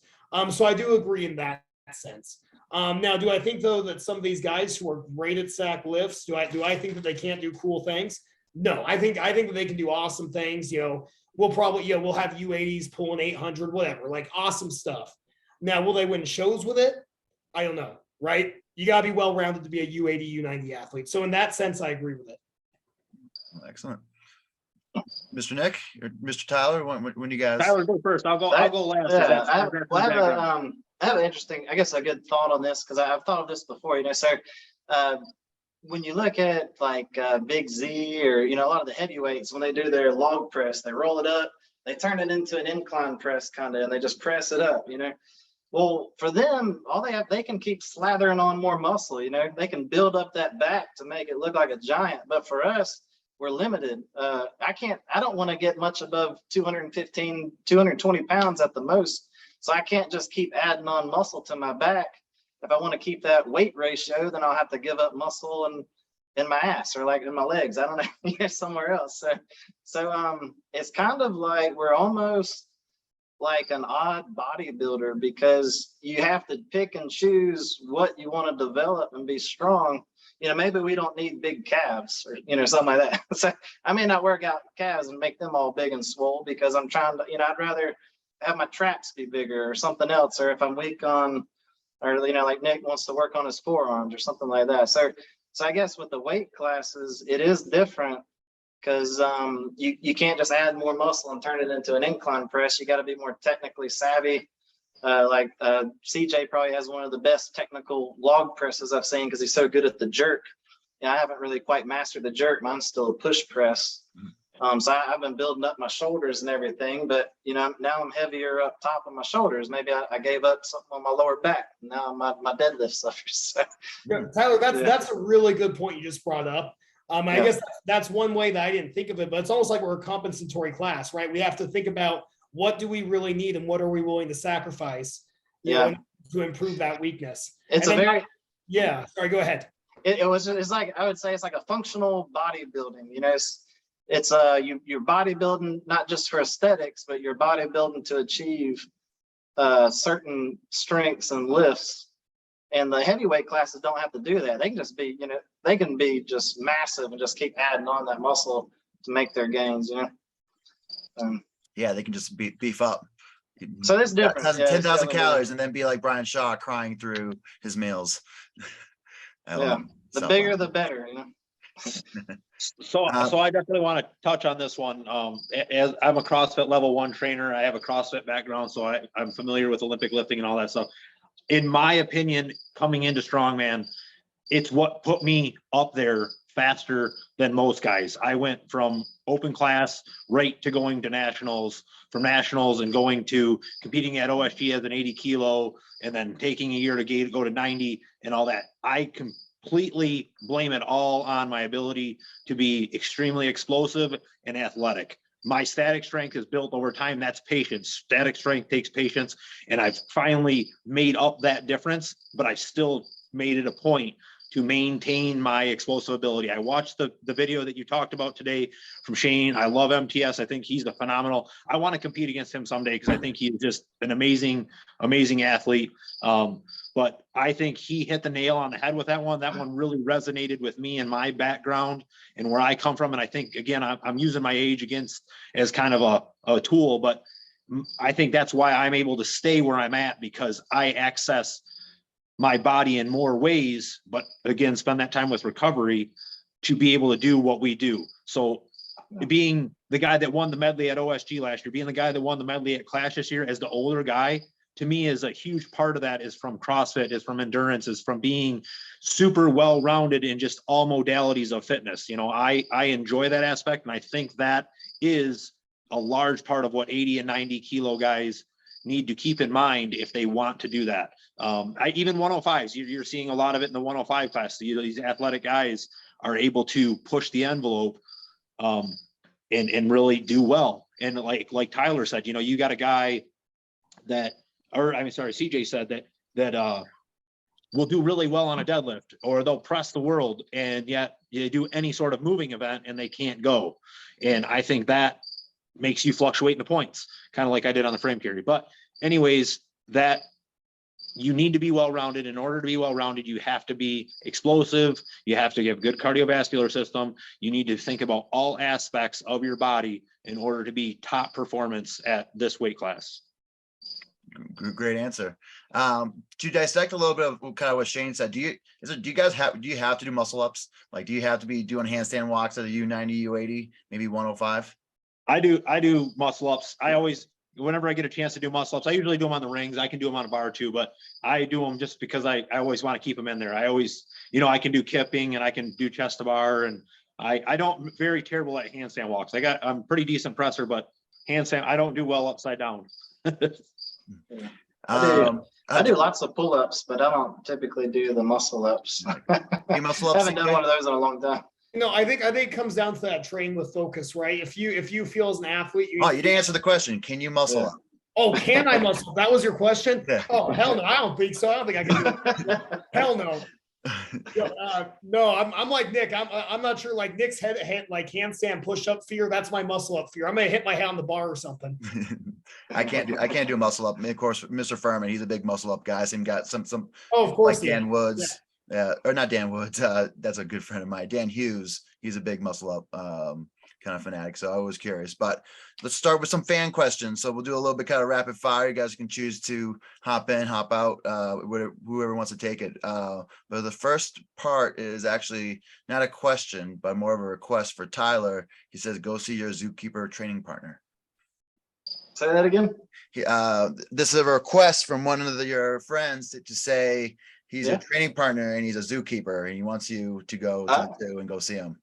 So I do agree in that sense. Now, do I think though that some of these guys who are great at stack lifts, do I think that they can't do cool things? No, I think that they can do awesome things. We'll probably, we'll have U80s pulling 800, whatever, like awesome stuff. Now, will they win shows with it? I don't know, right? You got to be well-rounded to be a U80, U90 athlete. So in that sense, I agree with it. Excellent. Mr. Nick or Mr. Tyler, when you guys? Tyler, go first. I'll go last. Yeah, I have an interesting, I guess, a good thought on this because I've thought of this before. So when you look at like Big Z or a lot of the heavyweights, when they do their log press, they roll it up, they turn it into an incline press kind of, and they just press it up. Well, for them, they can keep slathering on more muscle, they can build up that back to make it look like a giant. But for us, we're limited. I don't want to get much above 215, 220 pounds at the most. So I can't just keep adding on muscle to my back. If I want to keep that weight ratio, then I'll have to give up muscle in my ass or like in my legs. I don't know, somewhere else. So it's kind of like we're almost like an odd bodybuilder because you have to pick and choose what you want to develop and be strong. Maybe we don't need big calves or something like that. So I may not work out calves and make them all big and swole because I'm trying to, I'd rather have my traps be bigger or something else. Or if I'm weak on, or like Nick wants to work on his forearms or something like that. So I guess with the weight classes, it is different. Because you can't just add more muscle and turn it into an incline press. You got to be more technically savvy. CJ probably has one of the best technical log presses I've seen because he's so good at the jerk. I haven't really quite mastered the jerk. Mine's still a push press. So I've been building up my shoulders and everything. But now I'm heavier up top of my shoulders. Maybe I gave up something on my lower back. Now my deadlift suffers. So, Tyler, that's a really good point you just brought up. I guess that's one way that I didn't think of it, but it's almost like we're a compensatory class, right? We have to think about what do we really need and what are we willing to sacrifice to improve that weakness. It's sorry, go ahead. It's like, I would say it's like a functional bodybuilding, it's you're bodybuilding, not just for aesthetics, but you're bodybuilding to achieve certain strengths and lifts. And the heavyweight classes don't have to do that. They can just be, they can be just massive and just keep adding on that muscle make their gains, you know. Yeah, they can just beef up. So there's difference. 10,000 definitely calories and then be like Brian Shaw crying through his meals. Yeah. The So bigger, fun. the better, you know. So I definitely want to touch on this one. As I'm a CrossFit level 1 trainer, I have a CrossFit background, so I'm familiar with Olympic lifting and all that stuff. In my opinion, coming into Strongman, it's what put me up there faster than most guys. I went from open class right to going to nationals, from nationals and going to competing at OSG as an 80 kilo, and then taking a year to go to 90 and all that. I completely blame it all on my ability to be extremely explosive and athletic. My static strength is built over time. That's patience. Static strength takes patience. And I've finally made up that difference, but I still made it a point to maintain my explosive ability. I watched the video that you talked about today from Shane. I love MTS. I think he's a phenomenal. I want to compete against him someday because I think he's just an amazing, amazing athlete. But I think he hit the nail on the head with that one. That one really resonated with me and my background and where I come from. And I think, again, I'm using my age as kind of a tool, but I think that's why I'm able to stay where I'm at, because I access my body in more ways, but again, spend that time with recovery to be able to do what we do. So being the guy that won the medley at OSG last year, being the guy that won the medley at Clash this year as the older guy, to me is a huge part of that is from CrossFit, is from endurance, is from being super well-rounded in just all modalities of fitness. You know, I enjoy that aspect. And I think that is a large part of what 80 and 90 kilo guys need to keep in mind if they want to do that. Even 105s, you're seeing a lot of it in the 105 class. These athletic guys are able to push the envelope and really do well. And like Tyler said, you know, you got a guy that, CJ said that will do really well on a deadlift, or they'll press the world, and yet you do any sort of moving event and they can't go. And I think that makes you fluctuate in the points, kind of like I did on the frame carry. But anyways, that you need to be well-rounded. In order to be well-rounded, you have to be explosive. You have to have good cardiovascular system. You need to think about all aspects of your body in order to be top performance at this weight class. Great answer. To dissect a little bit of kind of what Shane said, do you have to do muscle ups? Like, do you have to be doing handstand walks at a U90, U80, maybe 105? I do muscle ups. Whenever I get a chance to do muscle ups, I usually do them on the rings. I can do them on a bar too, but I do them just because I always want to keep them in there. I always, you know, I can do kipping and I can do chest to bar, and I don't very terrible at handstand walks. I'm pretty decent presser, but handstand, I don't do well upside down. I do lots of pull-ups, but I don't typically do the muscle ups. Muscle ups, haven't done one of those in a long time. No, I think it comes down to that train with focus, right? If you feel as an athlete, you didn't answer the question. Can you muscle up? Oh, can I muscle? That was your question? Yeah. Oh, hell no. I don't think so. I don't think I can do it. Hell no. No, I'm like Nick. I'm not sure. Like Nick's head like handstand push-up fear. That's my muscle up fear. I'm gonna hit my head on the bar or something. I can't do a muscle up. Of course, Mr. Furman, he's a big muscle up guy. Same got some. Oh, of course. Like Dan Woods. Yeah. Or not Dan Woods. That's a good friend of mine. Dan Hughes. He's a big muscle up kind of fanatic. So I was curious, but let's start with some fan questions. So we'll do a little bit kind of rapid fire. You guys can choose to hop in, hop out, whoever wants to take it. But the first part is actually not a question, but more of a request for Tyler. He says, go see your zookeeper training partner. Say that again. This is a request from one of your friends to say he's a training partner and he's a zookeeper and he wants you to go to the zoo and go see him.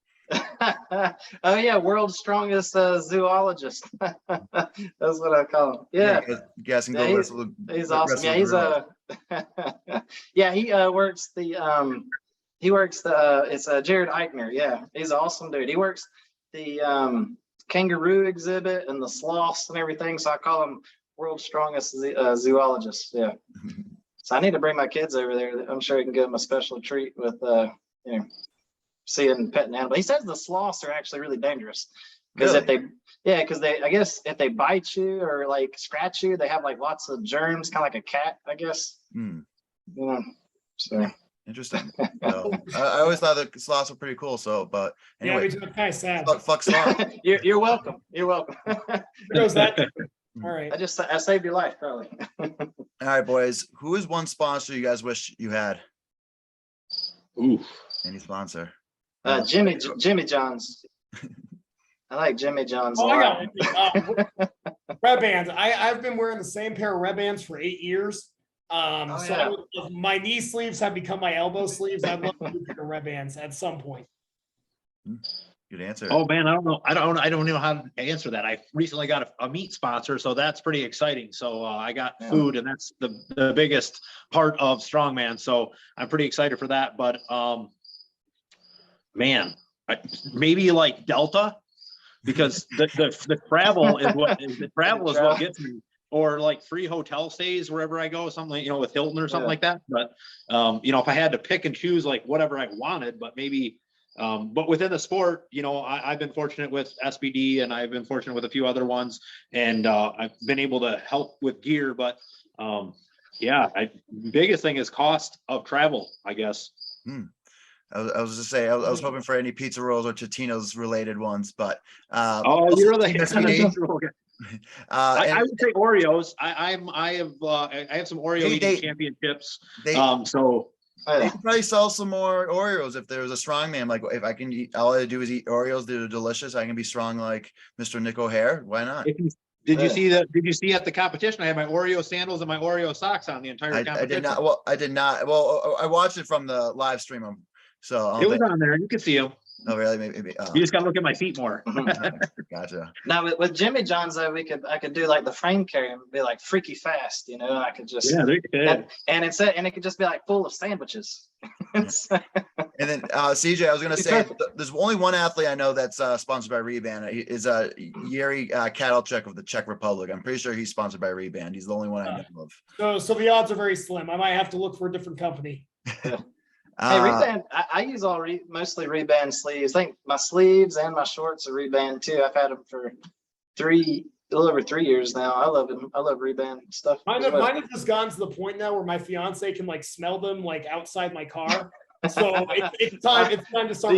Oh yeah, world's strongest zoologist. That's what I call him. Yeah, you guys can go wrestle. He's awesome. Yeah, he's yeah, he works the it's Jared Eichner. Yeah, he's an awesome dude. He works the kangaroo exhibit and the sloths and everything. So I call him world's strongest zoologist. Yeah. So I need to bring my kids over there. I'm sure he can give them a special treat with seeing petting animal. He says the sloths are actually really dangerous because I guess if they bite you or like scratch you, they have like lots of germs, kind of like a cat, I guess. You know, so Interesting. So I always thought the sloths were pretty cool. So, but Yeah, anyway, me too. It's kind of sad. fuck sloth. You're welcome. You're welcome. There goes that. All right. I saved your life, probably. All right, boys. Who is one sponsor you guys wish you had? Oof. Any sponsor? Jimmy John's. I like Jimmy John's a Oh, I lot. got it. Red bands. I've been wearing the same pair of red bands for 8 years. My knee sleeves have become my elbow sleeves. I'd love to do a pair of red bands at some point. Good answer. Oh man, I don't know. I don't know how to answer that. I recently got a meat sponsor, so that's pretty exciting. So I got food, and that's the biggest part of Strongman. So I'm pretty excited for that. But man, maybe like Delta, because the travel is what gets me. Or like free hotel stays wherever I go, something like, with Hilton or something like that. But if I had to pick and choose like whatever I wanted, but maybe. But within the sport, I've been fortunate with SBD, and I've been fortunate with a few other ones, and I've been able to help with gear. But biggest thing is cost of travel, I guess. I was just say I was hoping for any pizza rolls or Totino's related ones, but you're the SBD. I would say Oreos. I have some Oreo eating championships. They could probably sell some more Oreos if there was a strongman. Like if I can eat, all I do is eat Oreos. They're delicious. I can be strong like Mr. Nick O'Hare. Why not? Did you see that? Did you see at the competition? I had my Oreo sandals and my Oreo socks on the entire competition. I did not. Well, I did not. Well, I watched it from the live stream. So it was on there. You could see them. Oh, really? Maybe. You just got to look at my feet more. Gotcha. Now with Jimmy John's though, I could do like the frame carry and be like freaky fast, I could just they could. And it could just be like full of sandwiches. And then CJ, I was gonna say there's only one athlete I know that's sponsored by Reband. He is Yuri Katalchuk of the Czech Republic. I'm pretty sure he's sponsored by Reband. He's the only one I know of. So the odds are very slim. I might have to look for a different company. Hey, Reband, I use mostly Reband sleeves. I think my sleeves and my shorts are Reband too. I've had them for a little over 3 years now. I love them. I love Reband stuff. Mine has just gotten to the point now where my fiance can like smell them like outside my car. So it's time to start.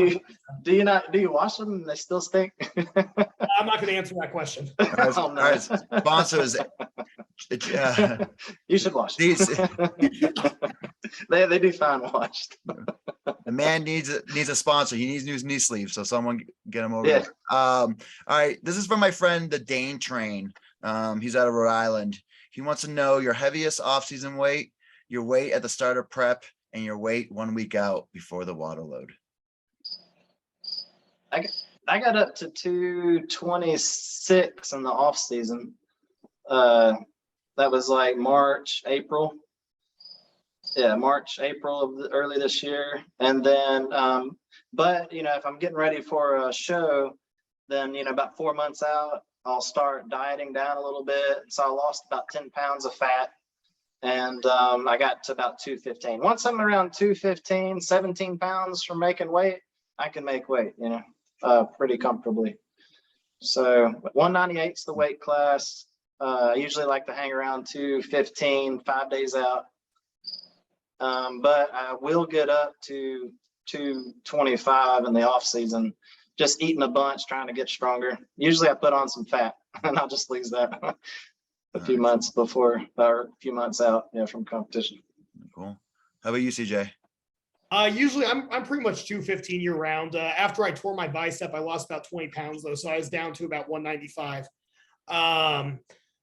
Do you wash them and they still stink? I'm not going to answer that question. All right, sponsors. You should wash these. They do fine washed. The man needs a sponsor. He needs new knee sleeves, so someone get him over there. All right, this is from my friend the Dane Train. He's out of Rhode Island. He wants to know your heaviest off-season weight, your weight at the start of prep, and your weight 1 week out before the water load. I got up to 226 in the off season. That was like March, April. Yeah, March, April of early this year. And then, but if I'm getting ready for a show, then about 4 months out, I'll start dieting down a little bit. So I lost about 10 pounds of fat. And I got to about 215. Once I'm around 215, 17 pounds from making weight, I can make weight, pretty comfortably. So 198 is the weight class. I usually like to hang around 215, 5 days out. But I will get up to 225 in the off season, just eating a bunch, trying to get stronger. Usually I put on some fat and I'll just lose that a few months before or a few months out, from competition. Cool. How about you, CJ? Usually I'm pretty much 215 year round. After I tore my bicep, I lost about 20 pounds though. So I was down to about 195.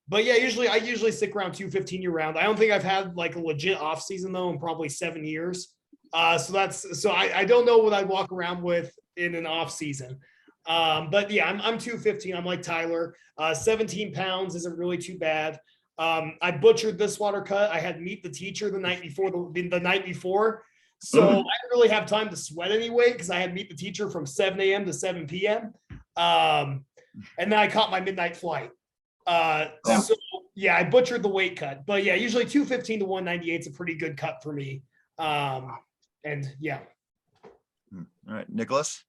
But yeah, I usually stick around 215 year round. I don't think I've had like a legit off season though in probably 7 years. So I don't know what I'd walk around with in an off season. But yeah, I'm 215. I'm like Tyler. 17 pounds isn't really too bad. I butchered this water cut. I had meet the teacher the night before. So I didn't really have time to sweat anyway because I had meet the teacher from 7 a.m. to 7 p.m. And then I caught my midnight flight. So yeah, I butchered the weight cut. But yeah, usually 215 to 198 is a pretty good cut for me. And yeah. All right, Nicholas.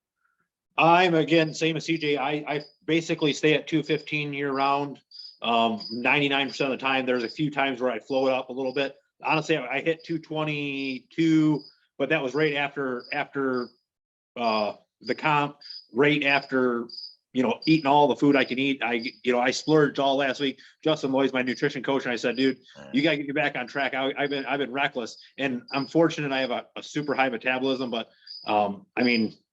I'm again same as CJ. I basically stay at 215 year round. 99% of the time. There's a few times where I float up a little bit. Honestly, I hit 222 but that was right after the comp, right after, eating all the food I can eat. I splurged all last week. Justin Lloyd's my nutrition coach, and I said, dude, you gotta get me back on track. I've been reckless, and I'm fortunate I have a super high metabolism, but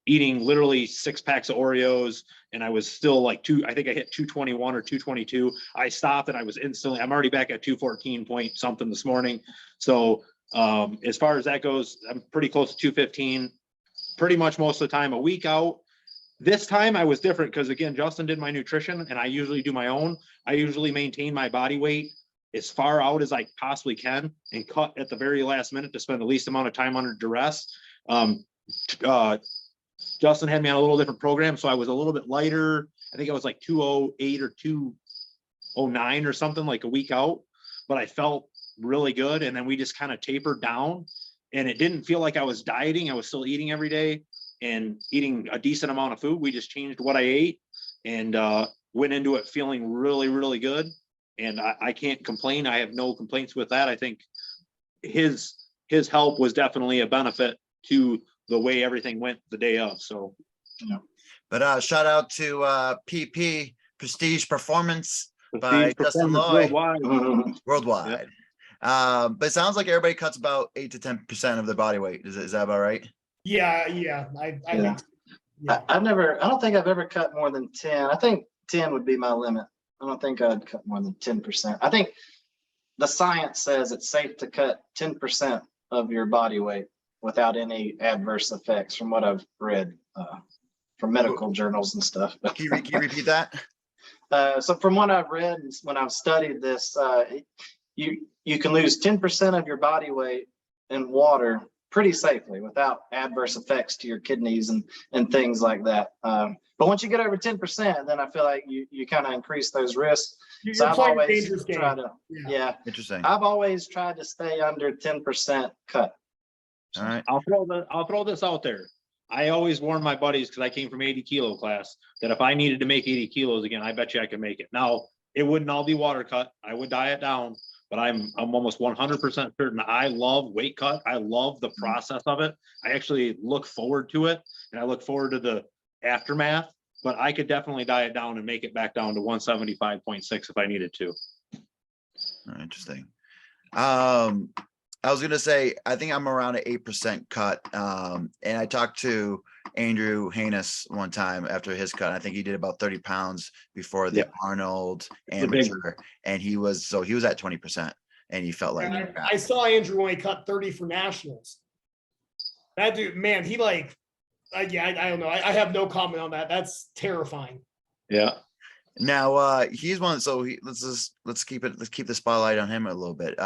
eating literally 6 packs of Oreos, and I was still like I think I hit 221 or 222. I stopped and I was I'm already back at 214 point something this morning. So as far as that goes, I'm pretty close to 215, pretty much most of the time. A week out. This time I was different because, again, Justin did my nutrition and I usually do my own. I usually maintain my body weight as far out as I possibly can and cut at the very last minute to spend the least amount of time under duress. Justin had me on a little different program, so I was a little bit lighter. I think I was like 208 or 209 or something, like a week out, but I felt really good. And then we just kind of tapered down, and it didn't feel like I was dieting. I was still eating every day and eating a decent amount of food. We just changed what I ate and went into it feeling really, really good. And I can't complain. I have no complaints with that. I think his help was definitely a benefit to the way everything went the day of. So, But shout out to PP Prestige Performance by Justin Lloyd worldwide. But it sounds like everybody cuts about 8 to 10% of their body weight. Is that about right? Yeah. I think, yeah. I don't think I've ever cut more than 10. I think 10 would be my limit. I don't think I'd cut more than 10%. I think the science says it's safe to cut 10% of your body weight without any adverse effects, from what I've read from medical journals and stuff. Can you repeat that? So from what I've read, when I've studied this, you can lose 10% of your body weight in water pretty safely without adverse effects to your kidneys and things like that. But once you get over 10%, then I feel like you kind of increase those risks. So I've always tried to, Interesting. I've always tried to stay under 10% cut. All right. I'll throw this out there. I always warn my buddies, because I came from 80 kilo class, that if I needed to make 80 kilos again, I bet you I could make it. Now, it wouldn't all be water cut. I would diet down, but I'm almost 100% certain. I love weight cut. I love the process of it. I actually look forward to it, and I look forward to the aftermath, but I could definitely diet down and make it back down to 175.6 if I needed to. Interesting. I was going to say, I think I'm around an 8% cut. And I talked to Andrew Haynes one time after his cut. I think he did about 30 pounds before the Arnold amateur. And he was at 20%, and he felt like, I saw Andrew when he cut 30 for nationals. That dude, man, he like, I don't know. I have no comment on that. That's terrifying. Yeah. Now he's one. So let's keep the spotlight on him a little bit.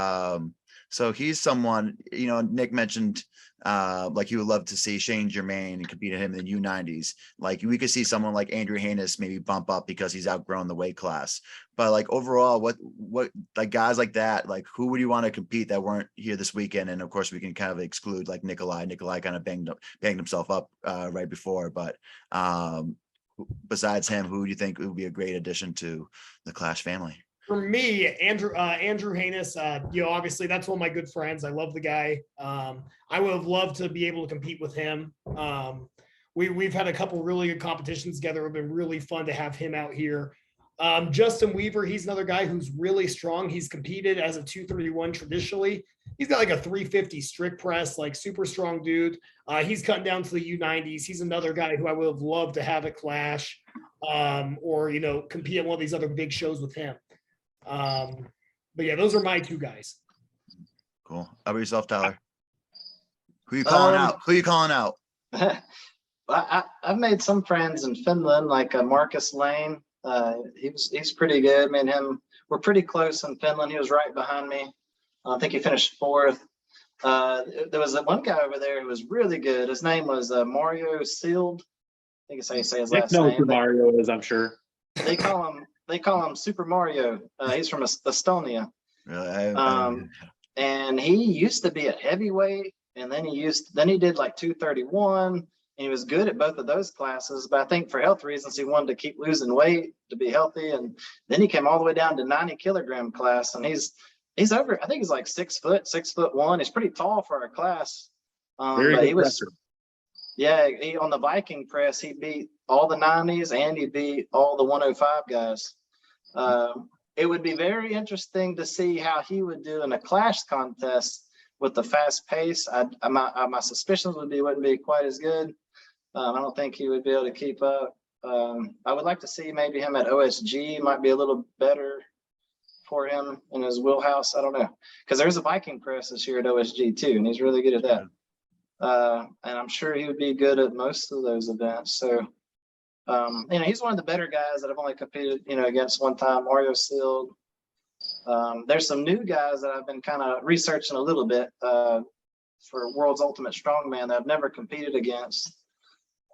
So he's someone, Nick mentioned, like he would love to see Shane Germain and compete at him in the U90s. Like we could see someone like Andrew Haynes maybe bump up because he's outgrown the weight class. But like overall, what like guys like that, like who would you want to compete that weren't here this weekend? And of course we can kind of exclude like Nikolai. Nikolai kind of banged himself up right before. But besides him, who do you think would be a great addition to the Clash family? For me, Andrew Haynes, obviously that's one of my good friends. I love the guy. I would have loved to be able to compete with him. We've had a couple really good competitions together. It's been really fun to have him out here. Justin Weaver, he's another guy who's really strong. He's competed as a 231 traditionally. He's got like a 350 strict press, like super strong dude. He's cutting down to the U90s. He's another guy who I would have loved to have at Clash or compete at one of these other big shows with him. But yeah, those are my two guys. Cool. How about yourself, Tyler? Who you calling out? Who you calling out? I've made some friends in Finland, like Marcus Lane. He's pretty good. Me and him, we're pretty close in Finland. He was right behind me. I think he finished 4th. There was one guy over there who was really good. His name was Mario Sealed. I think it's how you say his last name. Who Mario is, I'm sure. They call him Super Mario. He's from Estonia. Really? And he used to be a heavyweight, and then he did like 231, and he was good at both of those classes. But I think for health reasons, he wanted to keep losing weight to be healthy, and then he came all the way down to 90 kilogram class, and he's over. I think he's like 6 foot, 6'1". He's pretty tall for our class. Very But good he was, presser. yeah, he on the Viking press, he beat all the 90s and he beat all the 105 guys. It would be very interesting to see how he would do in a clash contest with the fast pace. My suspicions would be wouldn't be quite as good. I don't think he would be able to keep up. I would like to see maybe him at OSG might be a little better for him in his wheelhouse. I don't know, because there's a Viking press this year at OSG too, and he's really good at that. And I'm sure he would be good at most of those events. So, he's one of the better guys that I've only competed, against one time. Mario Sealed. There's some new guys that I've been kind of researching a little bit for World's Ultimate Strongman that I've never competed against.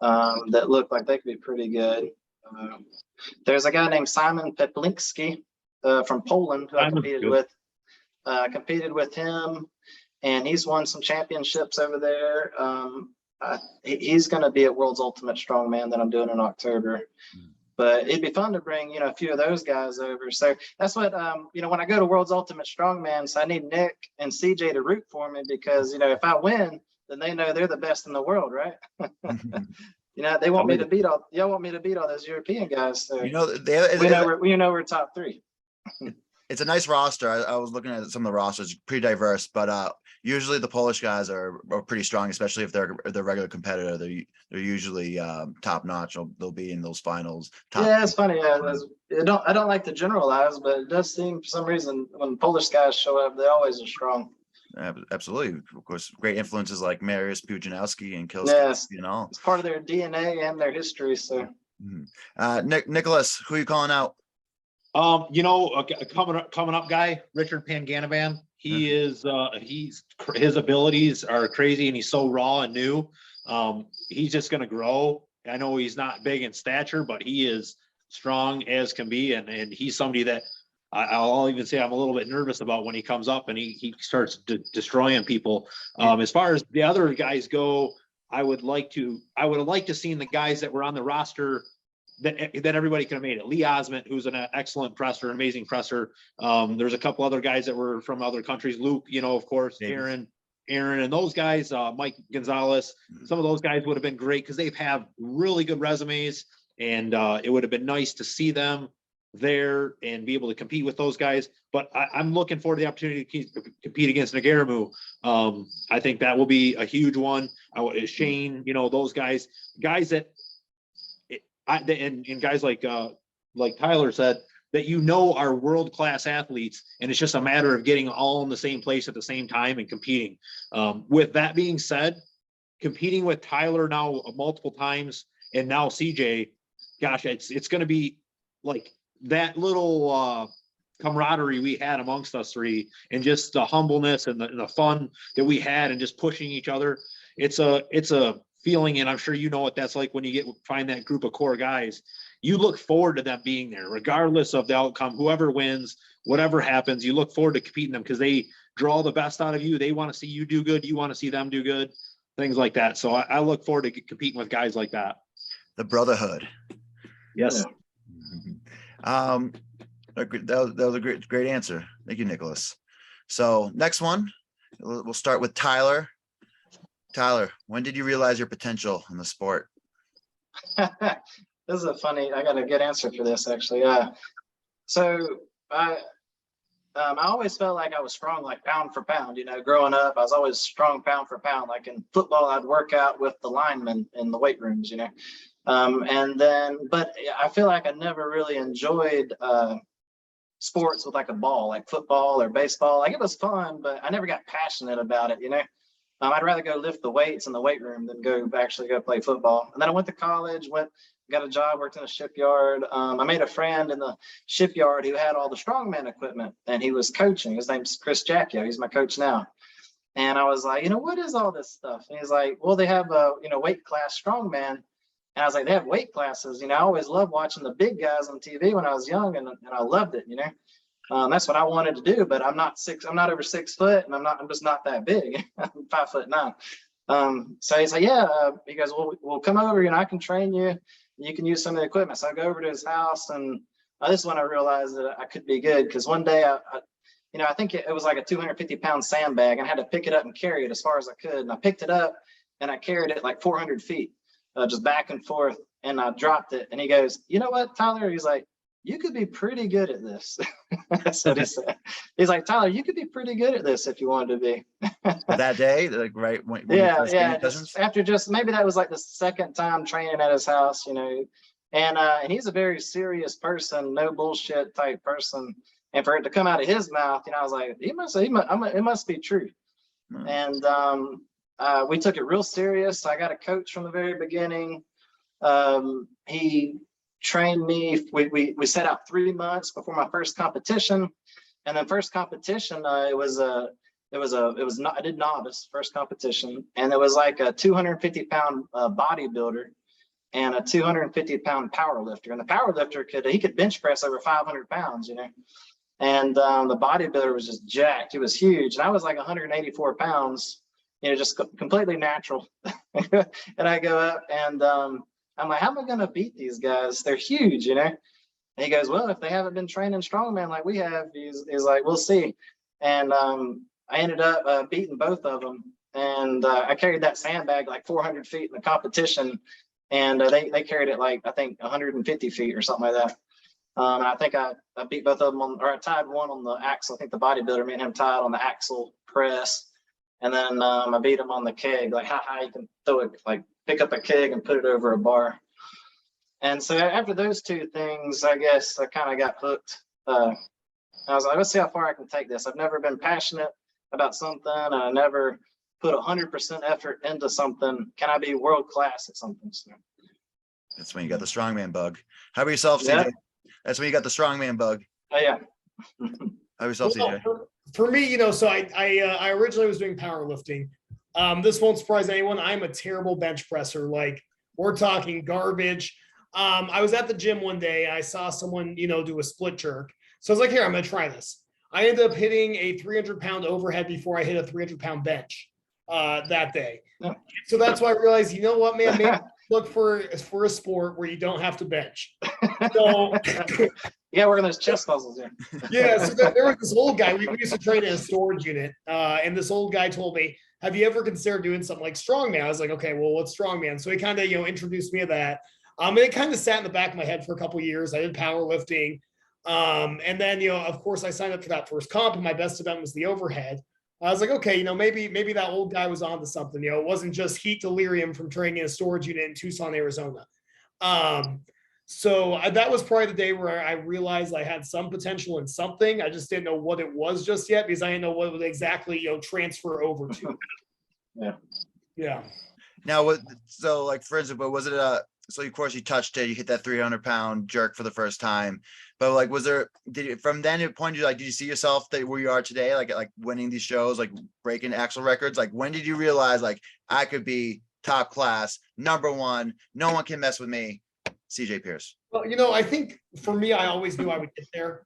That look like they could be pretty good. There's a guy named Simon Peplinski from Poland who I competed with. Competed with him, and he's won some championships over there. He's going to be at World's Ultimate Strongman that I'm doing in October. But it'd be fun to bring, a few of those guys over. So that's what, when I go to World's Ultimate Strongman, so I need Nick and CJ to root for me because, if I win, then they know they're the best in the world, right? They want me to beat y'all want me to beat all those European guys. So we know we're top 3. It's a nice roster. I was looking at some of the rosters, pretty diverse, but usually the Polish guys are pretty strong, especially if they're regular competitor. They're usually top notch. They'll be in those finals. Yeah, it's funny. I don't like to generalize, but it does seem for some reason when Polish guys show up, they always are strong. Absolutely, of course, great influences like Mariusz Pudzianowski and Kilski. Yes, it's part of their DNA and their history. So, Nicholas, who are you calling out? Coming up guy, Richard Panganaban. He is his abilities are crazy and he's so raw and new. He's just going to grow. I know he's not big in stature, but he is strong as can be. And he's somebody that I'll even say I'm a little bit nervous about when he comes up and he starts destroying people. As far as the other guys go, I would like to see the guys that were on the roster that everybody could have made it. Lee Osment, who's an excellent presser, amazing presser. There's a couple other guys that were from other countries. Luke, of course, Aaron, and those guys, Mike Gonzalez, some of those guys would have been great because they have really good resumes, and it would have been nice to see them there and be able to compete with those guys. But I'm looking forward to the opportunity to compete against Nagaramu. I think that will be a huge one. Shane, those guys that and guys like Tyler said, that are world-class athletes, and it's just a matter of getting all in the same place at the same time and competing. With that being said, competing with Tyler now multiple times and now CJ, gosh, it's going to be like that little camaraderie we had amongst us three, and just the humbleness and the fun that we had and just pushing each other. It's a feeling, and I'm sure you know what that's like when you find that group of core guys. You look forward to them being there, regardless of the outcome. Whoever wins, whatever happens, you look forward to competing them because they draw the best out of you. They want to see you do good. You want to see them do good, things like that. So I look forward to competing with guys like that. The brotherhood. Yes. That was a great answer. Thank you, Nicholas. So next one, we'll start with Tyler. Tyler, when did you realize your potential in the sport? This is I got a good answer for this actually. So I always felt like I was strong, like pound for pound, growing up, I was always strong pound for pound. Like in football, I'd work out with the linemen in the weight rooms, but I feel like I never really enjoyed sports with like a ball, like football or baseball. Like it was fun, but I never got passionate about it, I'd rather go lift the weights in the weight room than actually go play football. And then I went to college, got a job, worked in a shipyard. I made a friend in the shipyard who had all the strongman equipment, and he was coaching. His name's Chris Jackio. He's my coach now. And I was like, what is all this stuff? And he's like, well, they have a, weight class strongman. And I was like, they have weight classes. I always loved watching the big guys on TV when I was young, and I loved it, That's what I wanted to do, but I'm not over 6 foot, and I'm just not that big. I'm 5'9". So he's like, yeah, he goes, we'll come over, I can train you. You can use some of the equipment. So I go over to his house, and this is when I realized that I could be good. Because one day I think it was like a 250-pound sandbag, and I had to pick it up and carry it as far as I could. And I picked it up and I carried it like 400 feet, just back and forth. And I dropped it. And he goes, "You know what, Tyler?" He's like, "You could be pretty good at this." That's what he said. He's like, "Tyler, you could be pretty good at this if you wanted to be." That day, like right when you Yeah, first yeah. came to Cousins? After maybe that was like the second time training at his house, and he's a very serious person, no bullshit type person. And for it to come out of his mouth, I was like, it must be true. Hmm. And we took it real serious. I got a coach from the very beginning. He trained me. We set out 3 months before my first competition, and then first competition, I did novice first competition, and it was like a 250-pound bodybuilder and a 250-pound power lifter. And the power lifter could bench press over 500 pounds, and the bodybuilder was just jacked. He was huge, and I was like 184 pounds, just completely natural. And I go up, and I'm like, "How am I going to beat these guys? They're huge, And he goes, "Well, if they haven't been training strongman like we have," he's like, "We'll see." And I ended up beating both of them. And I carried that sandbag like 400 feet in the competition. And they carried it like, I think 150 feet or something like that. And I think I beat both of them I tied one on the axle. I think the bodybuilder, me and him tied on the axle press. And then I beat him on the keg, like how high you can throw it, like pick up a keg and put it over a bar. And so after those two things, I guess I kind of got hooked. I was like, let's see how far I can take this. I've never been passionate about something, and I never put 100% effort into something. Can I be world class at something? So, That's when you got the strongman bug. How about yourself, Yeah. CJ? That's when you got the strongman bug. oh yeah. How about yourself, CJ? For me, so I originally was doing powerlifting. This won't surprise anyone. I'm a terrible bench presser. Like, we're talking garbage. I was at the gym one day. I saw someone, do a split jerk. So I was like, here, I'm going to try this. I ended up hitting a 300-pound overhead before I hit a 300-pound bench that day. Yeah. So that's why I realized, you know what, man, maybe look for a sport where you don't have to bench. So Yeah, working those chest muscles. yeah, so there was this old guy. We used to train in a storage unit, and this old guy told me, "Have you ever considered doing something like strongman?" I was like, "Okay, well, what's strongman?" So he kind of introduced me to that. And it kind of sat in the back of my head for a couple of years. I did powerlifting, and then of course, I signed up for that first comp, and my best event was the overhead. I was like, okay, maybe that old guy was onto something. It wasn't just heat delirium from training in a storage unit in Tucson, Arizona. So that was probably the day where I realized I had some potential in something. I just didn't know what it was just yet, because I didn't know what would exactly, transfer over to. Yeah. Yeah. Now, so like, for instance, but was it so of course you touched it, you hit that 300-pound jerk for the first time, but like, from then point, did you see yourself where you are today, like winning these shows, like breaking axle records? Like, when did you realize, like, I could be top class, number one, no one can mess with me, CJ Pierce? Well, I think for me, I always knew I would get there.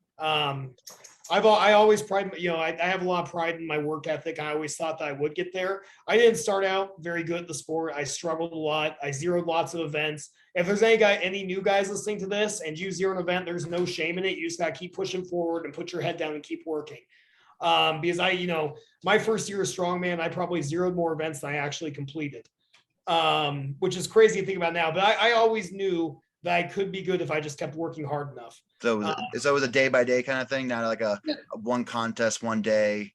I always pride, I have a lot of pride in my work ethic. I always thought that I would get there. I didn't start out very good at the sport. I struggled a lot. I zeroed lots of events. If there's any new guys listening to this and you zero an event, there's no shame in it. You just got to keep pushing forward and put your head down and keep working. Because my first year of strongman, I probably zeroed more events than I actually completed, which is crazy to think about now. But I always knew that I could be good if I just kept working hard enough. So it was a day by day kind of thing, not like a one contest one day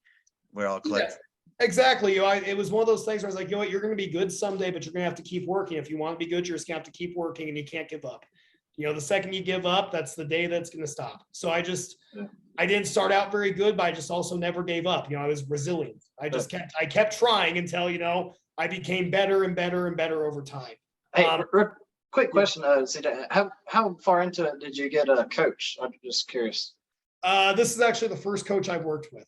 where it all clicked. Yeah, exactly. It was one of those things where I was like, you're going to be good someday, but you're going to have to keep working. If you want to be good, you're just going to have to keep working, and you can't give up. The second you give up, that's the day that's going to stop. So I didn't start out very good, but I just also never gave up. I was resilient. I kept trying until, I became better and better and better over time. Hey, quick question, CJ, how far into it did you get a coach? I'm just curious. This is actually the first coach I've worked with.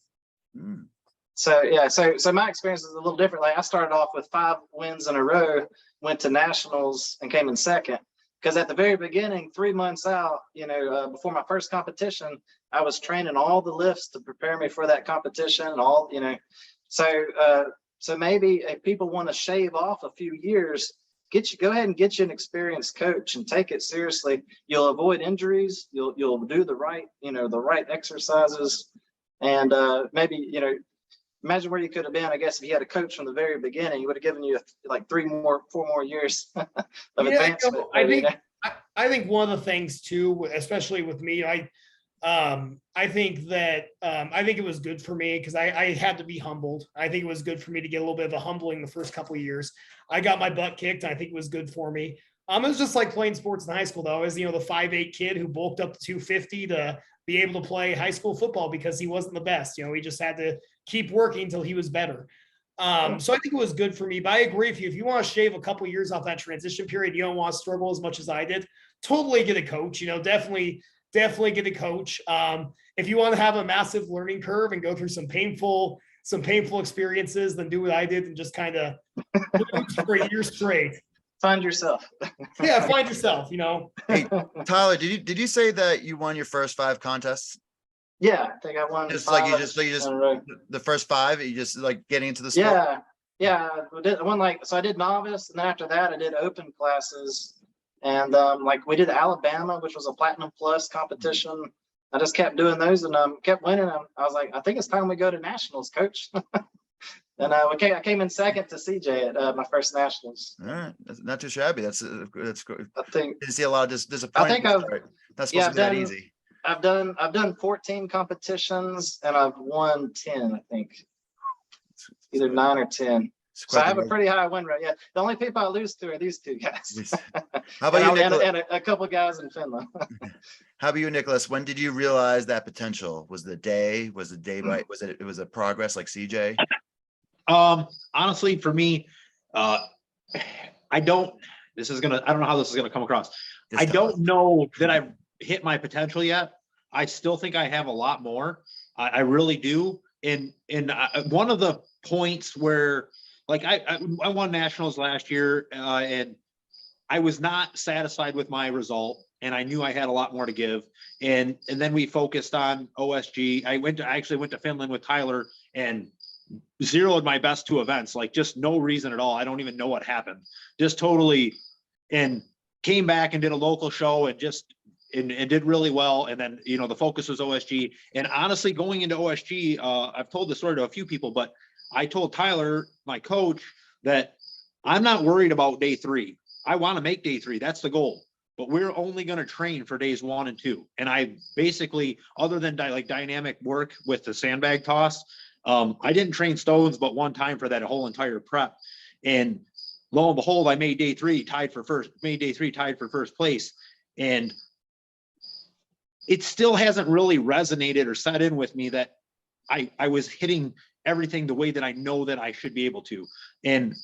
Mm. So yeah, so my experience is a little different. Like, I started off with 5 wins in a row, went to nationals and came in second. Because at the very beginning, 3 months out, before my first competition, I was training all the lifts to prepare me for that competition. So maybe if people want to shave off a few years, go ahead and get you an experienced coach and take it seriously. You'll avoid injuries. You'll do the right exercises. And maybe, imagine where you could have been. I guess if you had a coach from the very beginning, he would have given you like 4 more years of advancement. I think one of the things too, especially with me, I think that I think it was good for me because I had to be humbled. I think it was good for me to get a little bit of a humbling the first couple of years. I got my butt kicked. I think it was good for me. It was just like playing sports in high school, though. I was, the 5'8" kid who bulked up to 250 to be able to play high school football because he wasn't the best. He just had to keep working until he was better. So I think it was good for me. But I agree with you. If you want to shave a couple of years off that transition period, you don't want to struggle as much as I did. Totally get a coach. Definitely get a coach. If you want to have a massive learning curve and go through some painful experiences, then do what I did and just kind of for a year straight. Find yourself. Yeah, find yourself. Hey, Tyler, did you say that you won your first 5 contests? Yeah, I think I won. Just 5 like you just the first 5, you just like getting into the sport? Yeah. I won so I did novice, and then after that I did open classes, and we did Alabama, which was a Platinum Plus competition. I just kept doing those and kept winning them. I was like, I think it's time we go to nationals, coach. And I came in second to CJ at my first nationals. All right, that's not too shabby. That's good. I think Didn't see a lot of disappointment. That's supposed to be that easy. I've done 14 competitions and I've won 10. I think either 9 or 10. So I have a pretty high win rate. Yeah, the only people I lose to are these 2 guys. How about you, Nicholas? And a couple of guys in Finland. How about you, Nicholas? When did you realize that potential? Was the day by? Was it a progress like CJ? Honestly, for me, I don't know how this is gonna come across. I don't know that I've hit my potential yet. I still think I have a lot more. I really do. And one of the points where I won nationals last year, and I was not satisfied with my result, and I knew I had a lot more to give. And then we focused on OSG. I actually went to Finland with Tyler and zeroed my best 2 events, just no reason at all. I don't even know what happened. Just totally, and came back and did a local show and did really well. And then, the focus was OSG. And honestly, going into OSG, I've told this story to a few people, but I told Tyler, my coach, that I'm not worried about day 3. I want to make day 3. That's the goal. But we're only going to train for days 1 and 2. And I basically, other than dynamic work with the sandbag toss, I didn't train stones but one time for that whole entire prep. And lo and behold, I made day 3 tied for first place. And it still hasn't really resonated or set in with me that I was hitting everything the way that I know that I should be able to. And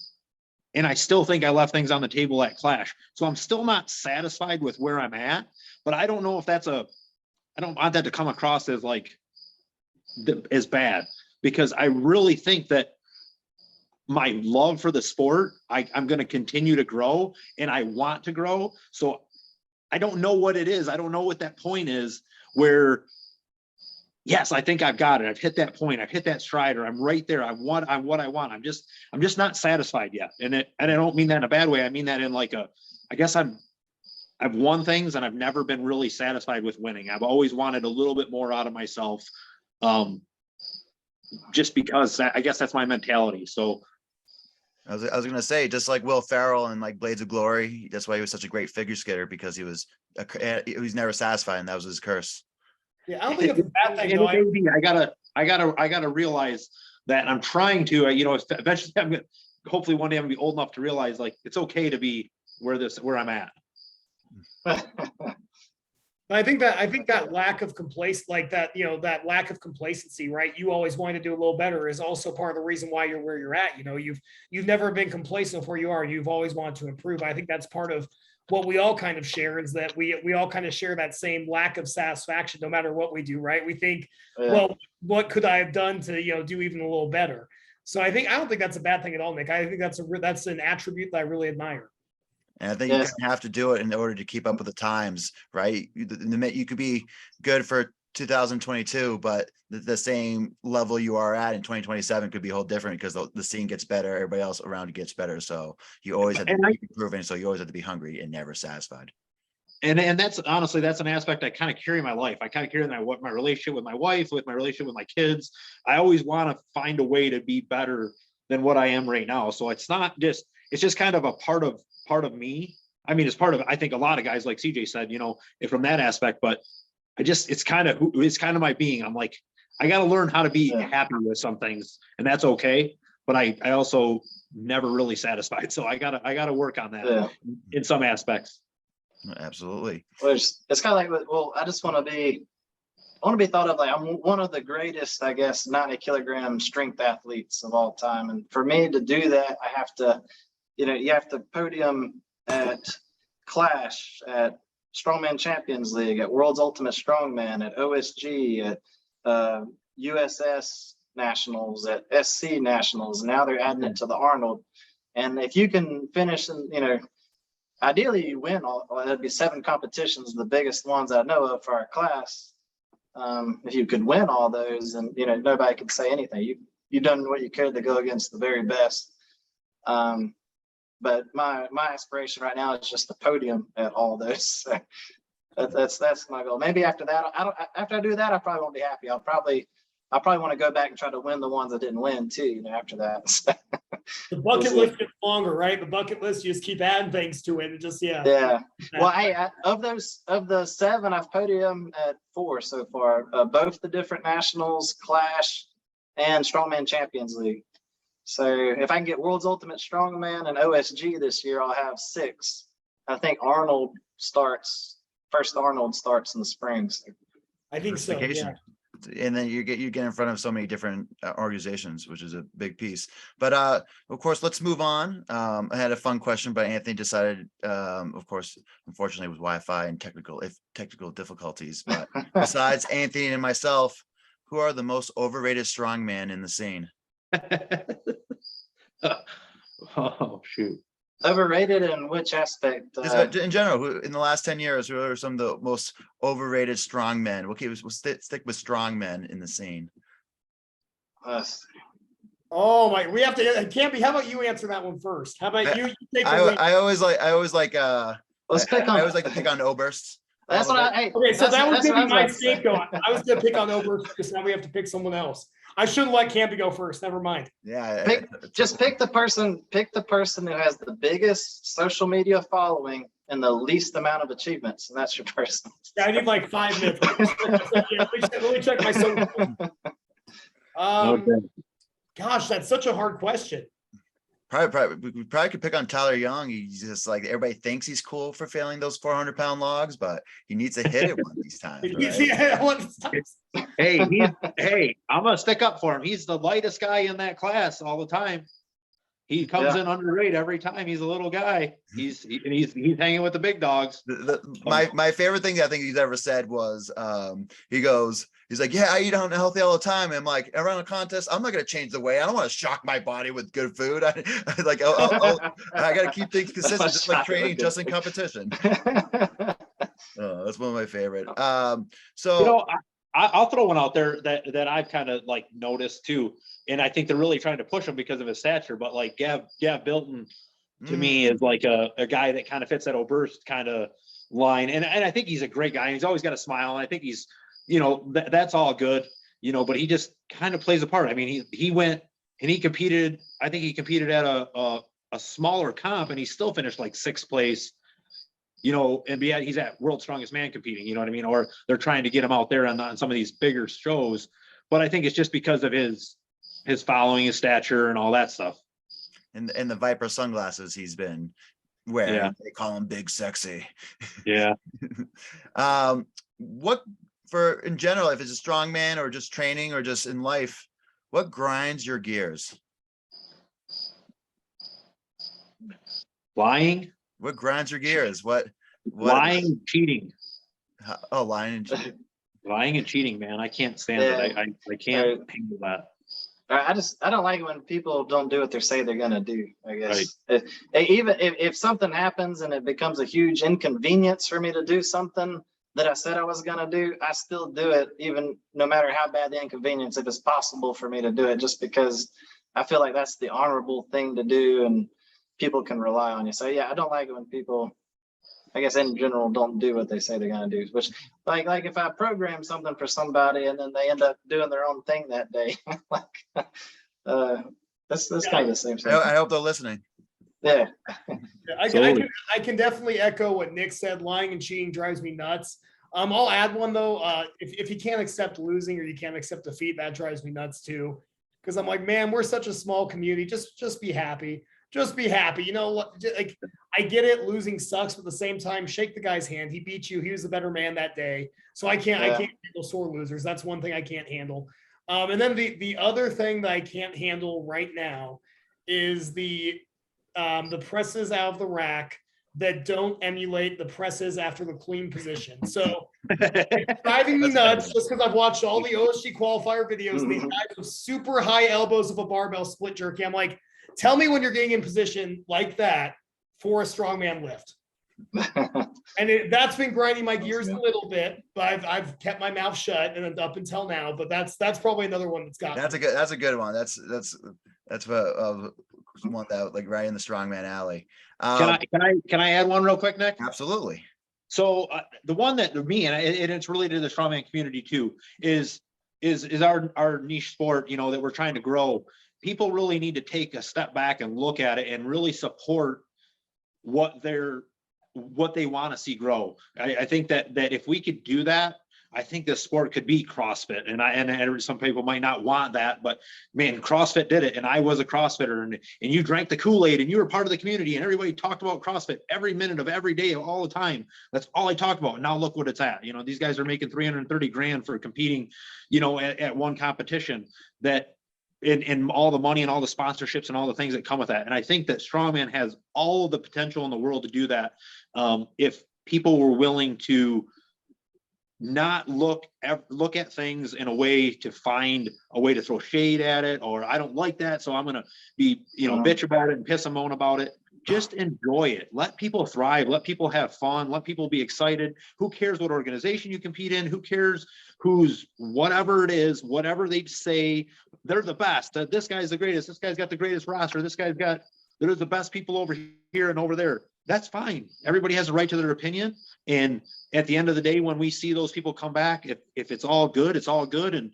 I still think I left things on the table at Clash. So I'm still not satisfied with where I'm at, but I don't know if I don't want that to come across as as bad, because I really think that my love for the sport, I'm going to continue to grow, and I want to grow. So I don't know what it is. I don't know what that point is where, yes, I think I've got it. I've hit that point. I've hit that stride, or I'm right there. I'm what I want. I'm just not satisfied yet. And I don't mean that in a bad way. I mean that in I guess I've won things and I've never been really satisfied with winning. I've always wanted a little bit more out of myself. Just because I guess that's my mentality. So I was going to say, just like Will Ferrell and Blades of Glory, that's why he was such a great figure skater, because he was never satisfied, and that was his curse. Yeah, I don't think it's a bad thing. I gotta realize that I'm trying to, eventually hopefully one day I'm gonna be old enough to realize it's okay to be where I'm at. I think that lack of that lack of complacency, right? You always want to do a little better is also part of the reason why you're where you're at. You've never been complacent with where you are. You've always wanted to improve. I think that's part of what we all kind of share, is that we all kind of share that same lack of satisfaction no matter what we do, right? We think, well, what could I have done to, do even a little better? So I don't think that's a bad thing at all, Nick. I think that's an attribute that I really admire. And I think you kind of have to do it in order to keep up with the times, right? You could be good for 2022, but the same level you are at in 2027 could be a whole different, because the scene gets better, everybody else around you gets better. So you always have to keep improving. So you always have to be hungry and never satisfied. and that's honestly, that's an aspect I kind of carry in my life. I kind of carry my relationship with my wife, with my relationship with my kids. I always want to find a way to be better than what I am right now. So it's not just, it's just kind of a part of me. I mean, it's part of, I think a lot of guys, like CJ said, you know, from that aspect, but it's kind of my being. I'm like, I got to learn how to be happy with some things, and that's okay. But I also never really satisfied. So I gotta work on that in some aspects. Absolutely. Which it's kind of like, well, I want to be thought of like I'm one of the greatest, I guess, 90 kilogram strength athletes of all time. And for me to do that, I have to, you have to podium at Clash, at Strongman Champions League, at World's Ultimate Strongman, at OSG, at USS Nationals, at SC Nationals. Now they're adding it to the Arnold. And if you can finish, and ideally you win all, it'd be 7 competitions, the biggest ones I know of for our class. If you could win all those, and nobody could say anything. You've done what you could to go against the very best. But my aspiration right now is just the podium at all those. That's my goal. Maybe after that, after I do that, I probably won't be happy. I'll probably want to go back and try to win the ones I didn't win too. After that. The bucket list gets longer, right? The bucket list, you just keep adding things to it. It just Yeah. Well, of the 7, I've podiumed at 4 so far. Both the different nationals, Clash, and Strongman Champions League. So if I can get World's Ultimate Strongman and OSG this year, I'll have 6. I think first Arnold starts in the spring. So. I think so. Yeah. And then you get in front of so many different organizations, which is a big piece. But of course, let's move on. I had a fun question, but Anthony decided, of course, unfortunately, it was Wi-Fi and technical difficulties. But besides Anthony and myself, who are the most overrated strongman in the scene? Oh shoot! Overrated in which aspect? In general, who in the last 10 years, who are some of the most overrated strongmen? Okay, we'll stick with strongmen in the scene. Oh my, we have to. Campy, how about you answer that one first? How about you take the lead? I always like Let's pick on. I always like to pick on Oberst. That's what I. Okay, so that was gonna be my mistake. scapegoat. I was gonna pick on Oberst because now we have to pick someone else. I shouldn't let Campy go first. Never mind. Yeah. Pick the person who has the biggest social media following and the least amount of achievements, and that's your person. Yeah, I need like 5 minutes. Let me check my social. Gosh, that's such a hard question. We probably could pick on Tyler Young. He's just like, everybody thinks he's cool for failing those 400-pound logs, but he needs to hit it one of these times. Right? Hey, I'm gonna stick up for him. He's the lightest guy in that class all the time. He comes in underrated every time. He's a little guy. He's hanging with the big dogs. My favorite thing I think he's ever said was he's like, yeah, I eat unhealthy all the time. And I'm like, around a contest, I'm not going to change the way. I don't want to shock my body with good food. I got to keep things consistent, just like training, just in competition. That's one of my favorite. I'll throw one out there that I've kind of like noticed too. And I think they're really trying to push him because of his stature, but like Gav Bilton to me is like a guy that kind of fits that Oberst kind of line. And I think he's a great guy. And he's always got a smile. And I think he's, that's all good, but he just kind of plays a part. I mean, he went and he competed. I think he competed at a smaller comp and he still finished like 6th place, and he's at World's Strongest Man competing, you know what I mean? Or they're trying to get him out there on some of these bigger shows. But I think it's just because of his following, his stature and all that stuff. And the Viper sunglasses he's been wearing, they call him Big Sexy. Yeah. What for in general, if it's a strongman or just training or just in life, what grinds your gears? Lying. What grinds your gears? What lying, cheating. Oh, lying and cheating. Lying and cheating, man. I can't stand it. I can't handle that. I don't like it when people don't do what they say they're gonna do. I guess even if something happens and it becomes a huge inconvenience for me to do something that I said I was gonna do, I still do it, even no matter how bad the inconvenience. If it's possible for me to do it, just because I feel like that's the honorable thing to do, and people can rely on you. So yeah, I don't like it when people I guess in general, don't do what they say they're gonna do. Which, like if I program something for somebody and then they end up doing their own thing that day, like, that's kind of the same thing. I hope they're listening. Yeah. I can definitely echo what Nick said. Lying and cheating drives me nuts. I'll add one though. If you can't accept losing or you can't accept defeat, that drives me nuts too. Because I'm like, man, we're such a small community. Just be happy. Just be happy. You know, like I get it. Losing sucks, but at the same time, shake the guy's hand. He beat you. He was the better man that day. So I can't handle sore losers. That's one thing I can't handle. And then the other thing that I can't handle right now is the presses out of the rack that don't emulate the presses after the clean position. So it's driving me nuts just because I've watched all the OSG qualifier videos. And these guys with super high elbows of a barbell split jerky. I'm like, tell me when you're getting in position like that for a strongman lift. And that's been grinding my gears a little bit, but I've kept my mouth shut and up until now. But that's probably another one that's got. That's a good one. That's one that like right in the strongman alley. Can I add one real quick, Nick? Absolutely. So the one that me and it's related to the strongman community too is our niche sport, you know, that we're trying to grow. People really need to take a step back and look at it and really support what they want to see grow. I think that if we could do that, I think this sport could be CrossFit. And some people might not want that, but man, CrossFit did it. And I was a CrossFitter and you drank the Kool-Aid and you were part of the community and everybody talked about CrossFit every minute of every day, all the time. That's all I talked about. And now look what it's at. You know, these guys are making 330 grand for competing, you know, at one competition that in all the money and all the sponsorships and all the things that come with that. And I think that strongman has all of the potential in the world to do that. If people were willing to not look at things in a way to find a way to throw shade at it, or I don't like that, so I'm going to be, you know, bitch about it and piss and moan about it. Just enjoy it. Let people thrive. Let people have fun. Let people be excited. Who cares what organization you compete in? Who cares who's whatever it is, whatever they say, they're the best. This guy's the greatest. This guy's got the greatest roster. There's the best people over here and over there. That's fine. Everybody has a right to their opinion. And at the end of the day, when we see those people come back, if it's all good, it's all good. And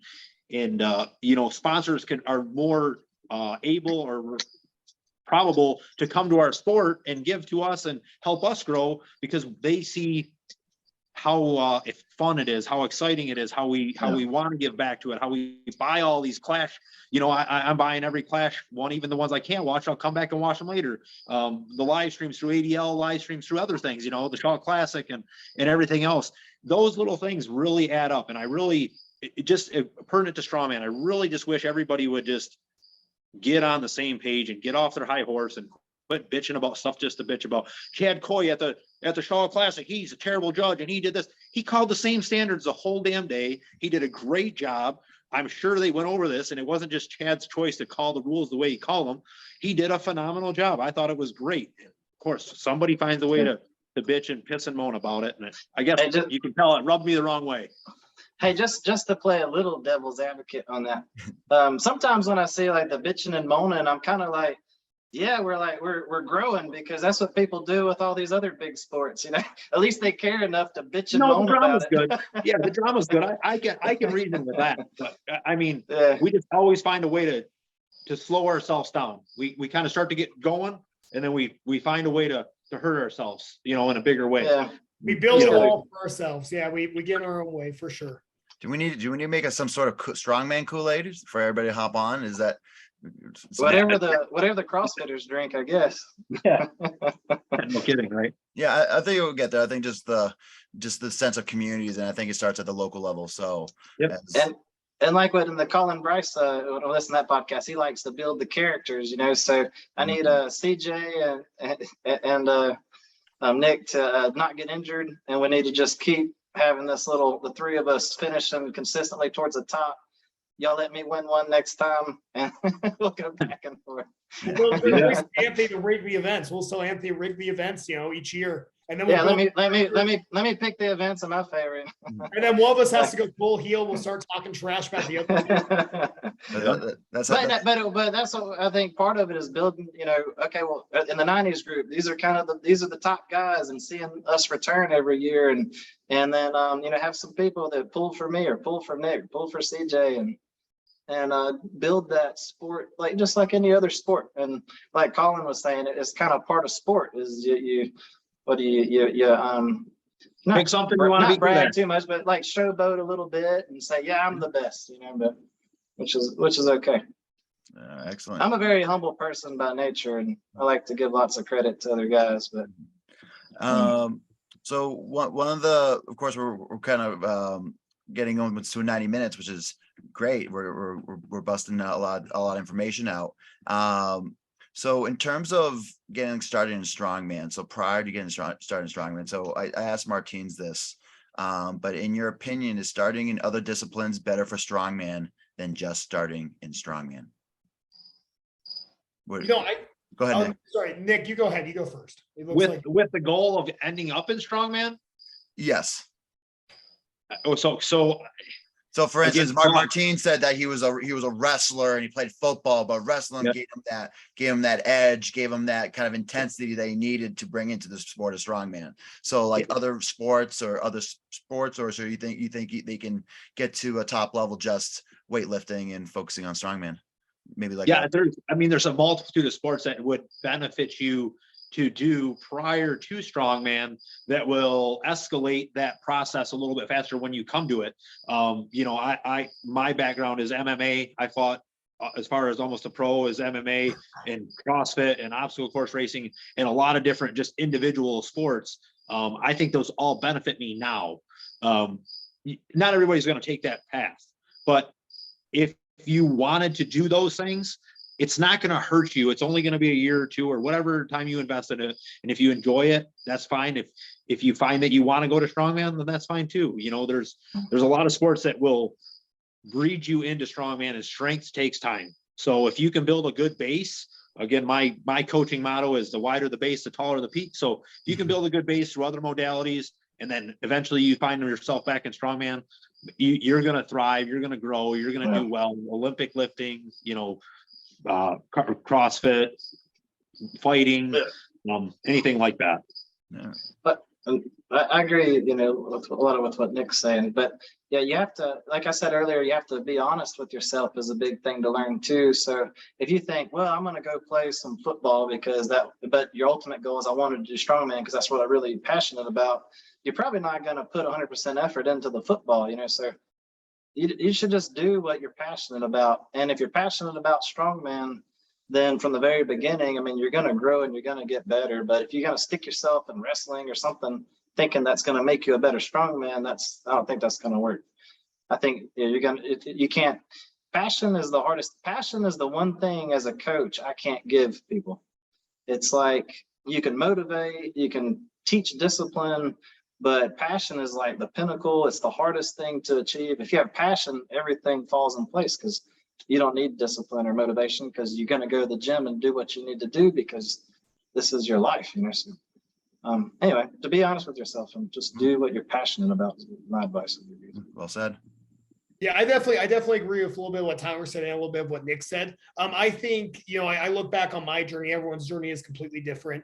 you know, sponsors are more able or probable to come to our sport and give to us and help us grow because they see how fun it is, how exciting it is, how we want to give back to it, how we buy all these Clash. You know, I'm buying every Clash one, even the ones I can't watch. I'll come back and watch them later. The live streams through ADL, live streams through other things, you know, the Shaw Classic and everything else. Those little things really add up. And I really, pertinent to strongman, I really just wish everybody would just get on the same page and get off their high horse and quit bitching about stuff just to bitch about. Chad Coy at the Shaw Classic, he's a terrible judge and he did this. He called the same standards the whole damn day. He did a great job. I'm sure they went over this and it wasn't just Chad's choice to call the rules the way he called them. He did a phenomenal job. I thought it was great. Of course, somebody finds a way to bitch and piss and moan about it. And I guess you can tell it rubbed me the wrong way. Hey, just to play a little devil's advocate on that. Sometimes when I see like the bitching and moaning, I'm kind of like, yeah, we're growing because that's what people do with all these other big sports. You know, at least they care enough to bitch and moan about it. Good. Yeah, the drama's good. I can reason with that. But I mean, we just always find a way to slow ourselves down. We kind of start to get going, and then we find a way to hurt ourselves, you know, in a bigger way. Yeah. We build it all for ourselves. Yeah, we get in our own way for sure. Do we need to make some sort of strongman Kool-Aid for everybody to hop on? Is that whatever the CrossFitters drink, I guess? Yeah. No kidding, right? Yeah, I think it will get there. I think just the sense of communities, and I think it starts at the local level. So yep. And like what in the Colin Bryce, when I listen to that podcast, he likes to build the characters, you know. So I need CJ and Nick to not get injured, and we need to just keep having the three of us finishing consistently towards the top. Y'all let me win one next time, and we'll go back and forth. We'll race Anthony to Rigby events. We'll sell Anthony Rigby events, each year. And then Yeah, let me pick the events in my favor. And then one of us has to go full heel. We'll start talking trash about the other. That's But that's what I think part of it is building, okay, well, in the 90s group, these are the top guys, and seeing us return every year, and then have some people that pull for me or pull for Nick, pull for CJ, and build that sport just like any other sport. And like Colin was saying, it's kind of part of sport is not Pick something you want to be good brag at. too much, but like showboat a little bit and say, yeah, I'm the best, but which is okay. Excellent. I'm a very humble person by nature, and I like to give lots of credit to other guys. But so one of the, of course, we're kind of getting on with 90 minutes, which is great. We're busting out a lot of information out. So in terms of getting started in strongman, so prior to getting started in strongman, so I asked Martins this, but in your opinion, is starting in other disciplines better for strongman than just starting in strongman? Go ahead, Nick. Sorry, Nick, you go ahead. You go first. With the goal of ending up in strongman? Yes. Oh, So for instance, Martin said that he was a wrestler and he played football, but wrestling gave him that edge, gave him that kind of intensity that he needed to bring into the sport of strongman. So other sports, or so you think they can get to a top level just weightlifting and focusing on strongman? Maybe there's a multitude of sports that would benefit you to do prior to strongman that will escalate that process a little bit faster when you come to it. My background is MMA. I fought as far as almost a pro as MMA and CrossFit and obstacle course racing and a lot of different just individual sports. I think those all benefit me now. Not everybody's going to take that path, but if you wanted to do those things, it's not going to hurt you. It's only going to be a year or two or whatever time you invest in it. And if you enjoy it, that's fine. If you find that you want to go to strongman, then that's fine too. There's a lot of sports that will breed you into strongman, and strength takes time. So if you can build a good base, again, my coaching motto is the wider the base, the taller the peak. So if you can build a good base through other modalities, and then eventually you find yourself back in strongman, you're going to thrive. You're going to grow. You're going to do well. Olympic lifting, CrossFit, fighting, anything like that. Yeah. But I agree, with a lot of with what Nick's saying. But yeah, you have to, like I said earlier, you have to be honest with yourself is a big thing to learn too. So if you think, well, I'm going to go play some football but your ultimate goal is I want to do strongman because that's what I'm really passionate about, you're probably not going to put 100% effort into the football, so you should just do what you're passionate about. And if you're passionate about strongman, then from the very beginning, you're going to grow and you're going to get better. But if you're going to stick yourself in wrestling or something, thinking that's going to make you a better strongman, I don't think that's going to work. I think you can't. Passion is the hardest. Passion is the one thing as a coach I can't give people. It's like you can motivate, you can teach discipline, but passion is like the pinnacle. It's the hardest thing to achieve. If you have passion, everything falls in place because you don't need discipline or motivation because you're going to go to the gym and do what you need to do because this is your life. So, anyway, to be honest with yourself and just do what you're passionate about is my advice. Well said. Yeah, I definitely agree with a little bit of what Tyler said and a little bit of what Nick said. I think, I look back on my journey. Everyone's journey is completely different.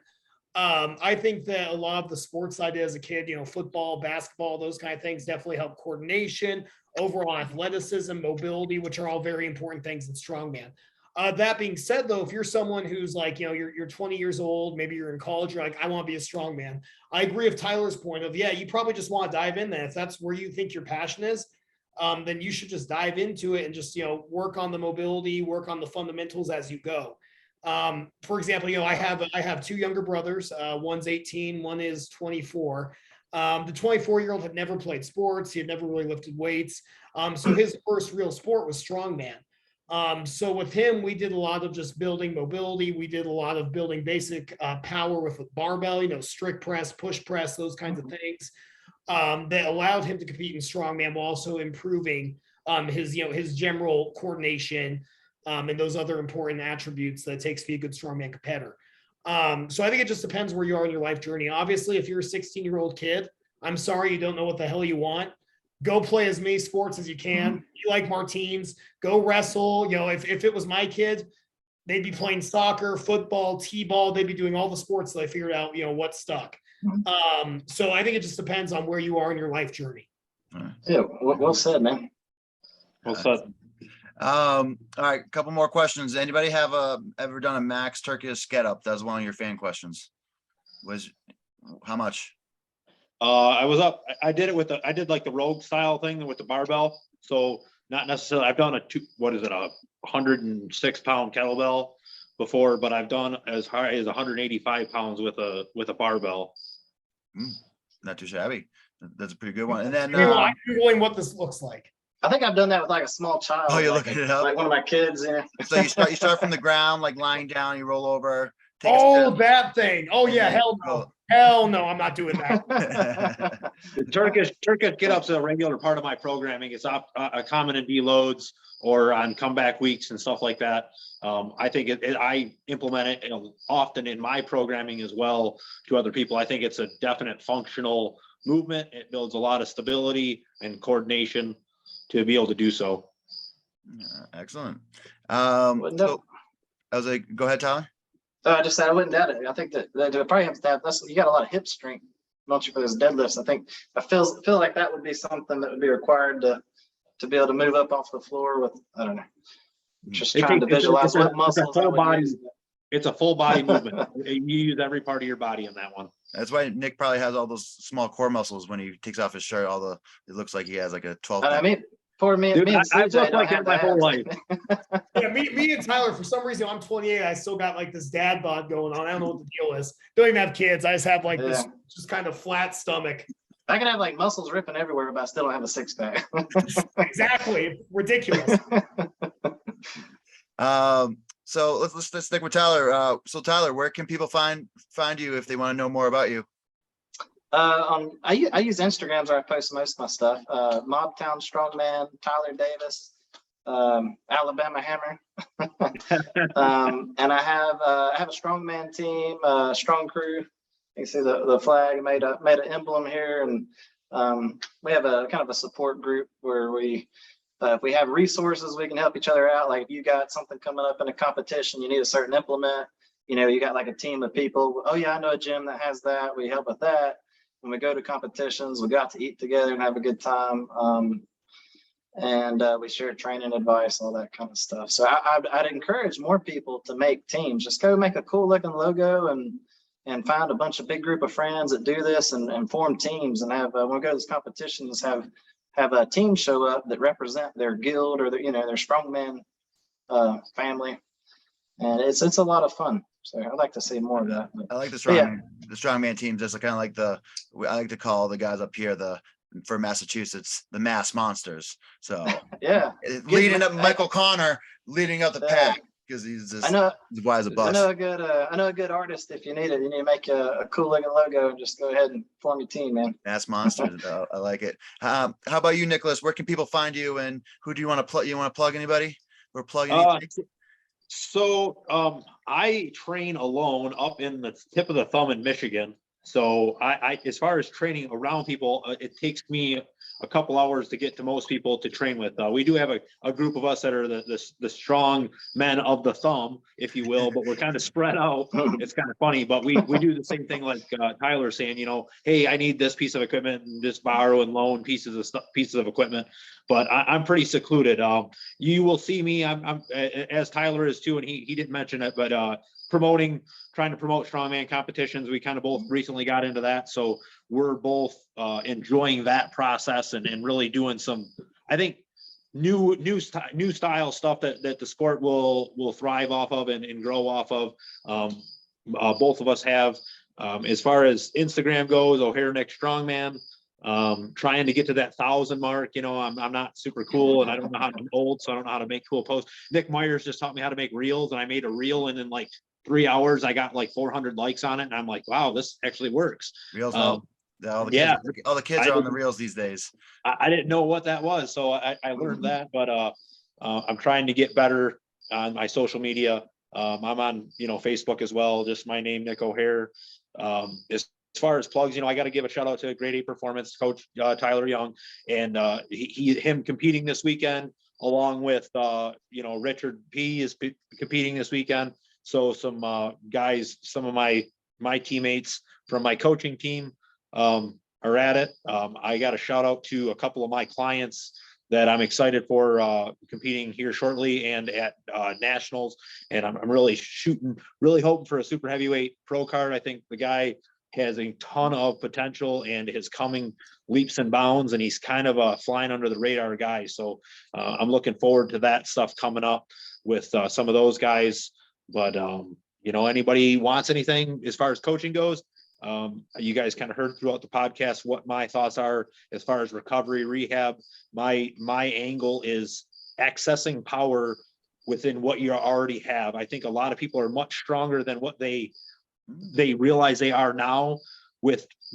I think that a lot of the sports I did as a kid, football, basketball, those kind of things definitely help coordination, overall athleticism, mobility, which are all very important things in strongman. That being said, though, if you're someone who's like, you're 20 years old, maybe you're in college, you're like, I want to be a strongman. I agree with Tyler's point of, you probably just want to dive in there. If that's where you think your passion is, then you should just dive into it and just, work on the mobility, work on the fundamentals as you go. For example, I have two younger brothers. One's 18, one is 24. The 24-year-old had never played sports. He had never really lifted weights. So his first real sport was strongman. So with him, we did a lot of just building mobility. We did a lot of building basic power with barbell, strict press, push press, those kinds of things that allowed him to compete in strongman while also improving his general coordination and those other important attributes that it takes to be a good strongman competitor. So I think it just depends where you are in your life journey. Obviously, if you're a 16-year-old kid, I'm sorry, you don't know what the hell you want. Go play as many sports as you can. You like Martins, go wrestle. You know, if it was my kid, they'd be playing soccer, football, t-ball. They'd be doing all the sports that I figured out, you know, what stuck. So I think it just depends on where you are in your life journey. Yeah, well said, man. Well said. All right, a couple more questions. Anybody have ever done a max Turkish get up? That was one of your fan questions. Was how much? I did it with I did like the rogue style thing with the barbell. So not necessarily, I've done a 106-pound kettlebell before, but I've done as high as 185 pounds with a barbell. Not too shabby. That's a pretty good one. And then I'm Googling what this looks like. I think I've done that with like a small child. Oh, you're like looking it up? Like one of my kids. Yeah. so you start from the ground, like lying down, you roll over. Take a Oh, step. that thing. Oh yeah, then hell no. go. Hell no, I'm not doing that. The Turkish get up's a regular part of my programming. It's a common in deloads or on comeback weeks and stuff like that. I think I implement it, you know, often in my programming as well to other people. I think it's a definite functional movement. It builds a lot of stability and coordination to be able to do so. Excellent. Wouldn't So I was like, go ahead, Tyler. I just said I wouldn't doubt it. I think that they probably have to have you got a lot of hip strength, don't you, for those deadlifts? I think I feel like that would be something that would be required to be able to move up off the floor with, I don't know. Just trying to visualize what muscles. It's a full body movement. You use every part of your body in that one. That's why Nick probably has all those small core muscles when he takes off his shirt. It looks like he has like a 12. I mean, for me, Dude, me and I've CJ looked don't like that have my the whole abs. life. Yeah, me and Tyler, for some reason, I'm 28. I still got like this dad bod going on. I don't know what the deal is. Don't even have kids. I just have like this just kind of flat stomach. I can have like muscles ripping everywhere, but I still don't have a six pack. Exactly. Ridiculous. So let's stick with Tyler. So Tyler, where can people find you if they want to know more about you? I use Instagrams where I post most of my stuff. Mobtown Strongman, Tyler Davis, Alabama Hammer, and I have a strongman team, strong crew. You can see the flag made an emblem here, and we have a kind of a support group where if we have resources, we can help each other out. Like if you got something coming up in a competition, you need a certain implement, you know, you got like a team of people. Oh yeah, I know a gym that has that. We help with that. When we go to competitions, we go out to eat together and have a good time. And we share training advice, all that kind of stuff. So I'd encourage more people to make teams. Just go make a cool looking logo and find a bunch of big group of friends that do this and form teams and have when we go to these competitions, have a team show up that represent their guild or their strongman family. And it's a lot of fun. So I'd like to see more of that. I like the strongman teams. Just kind of like I like to call the guys up here for Massachusetts, the mass monsters. So yeah, leading up Michael Connor, leading up the pack because he's just he's wise as a bus. I know a good artist. If you need it, you need to make a cool looking logo and just go ahead and form your team, man. Mass monsters. I like it. How about you, Nicholas? Where can people find you, and who do you want to plug? You want to plug anybody? Or plug anything? So I train alone up in the tip of the thumb in Michigan. So I as far as training around people, it takes me a couple hours to get to most people to train with. We do have a group of us that are the strong men of the thumb, if you will, but we're kind of spread out. It's kind of funny, but we do the same thing like Tyler saying, you know, hey, I need this piece of equipment and just borrow and loan pieces of equipment. But I'm pretty secluded. You will see me. I'm as Tyler is too, and he didn't mention it, but trying to promote strongman competitions. We kind of both recently got into that, so we're both enjoying that process and really doing some, I think, new style stuff that the sport will thrive off of and grow off of. Both of us have, as far as Instagram goes, O'Hare Nick Strongman. Trying to get to that 1,000 mark. You know, I'm not super cool and I don't know how to, I'm old, so I don't know how to make cool posts. Nick Myers just taught me how to make reels, and I made a reel, and in like 3 hours I got like 400 likes on it, and I'm like, wow, this actually works. Reels. All the kids are on the reels these days. I didn't know what that was, so I learned that, but I'm trying to get better on my social media. I'm on, Facebook as well, just my name, Nick O'Hare. As far as plugs, I got to give a shout out to Grade A Performance coach, Tyler Young, and him competing this weekend, along with, Richard P is competing this weekend. So some guys, some of my teammates from my coaching team are at it. I got a shout out to a couple of my clients that I'm excited for competing here shortly and at nationals. And I'm really hoping for a super heavyweight pro card. I think the guy has a ton of potential and is coming leaps and bounds, and he's kind of a flying under the radar guy. So I'm looking forward to that stuff coming up with some of those guys. But anybody wants anything as far as coaching goes, you guys kind of heard throughout the podcast what my thoughts are as far as recovery, rehab. My angle is accessing power within what you already have. I think a lot of people are much stronger than what they realize they are now,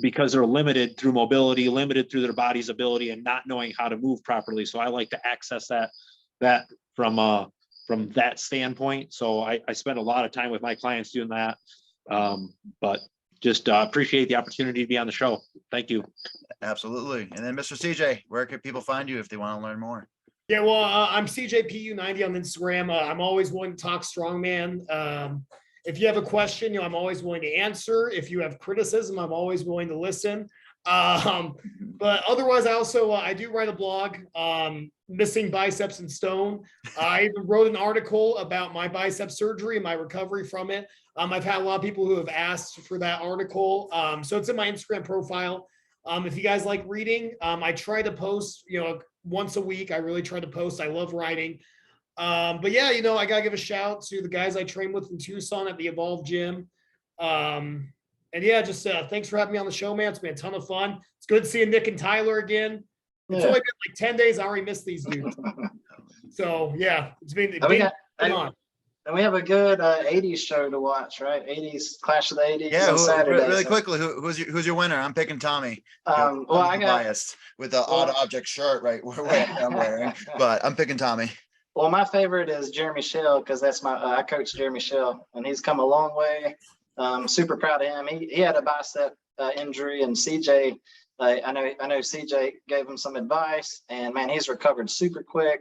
because they're limited through mobility, limited through their body's ability, and not knowing how to move properly. So I like to access that from that standpoint. So I spend a lot of time with my clients doing that. But just appreciate the opportunity to be on the show. Thank you. Absolutely. And then Mr. CJ, where can people find you if they want to learn more? Yeah, well, I'm CJPU90 on Instagram. I'm always willing to talk strongman. If you have a question, I'm always willing to answer. If you have criticism, I'm always willing to listen. But otherwise, I do write a blog, Missing Biceps in Stone. I even wrote an article about my bicep surgery and my recovery from it. I've had a lot of people who have asked for that article. So it's in my Instagram profile. If you guys like reading, I try to post, once a week. I really try to post. I love writing. But yeah, I gotta give a shout to the guys I train with in Tucson at the Evolve Gym. And yeah, just thanks for having me on the show, man. It's been a ton of fun. It's good seeing Nick and Tyler again. It's only been like 10 days. I already missed these dudes. So yeah, it's been on. And we have a good 80s show to watch, right? 80s Clash of the 80s. Yeah, on Saturday, really quickly, who's your winner? I'm picking Tommy. Well, I'm biased with the odd object shirt, right? I'm wearing, but I'm picking Tommy. Well, my favorite is Jeremy Shell, because that's I coach Jeremy Shell, and he's come a long way. Super proud of him. He had a bicep injury, and CJ, I know CJ gave him some advice, and man, he's recovered super quick.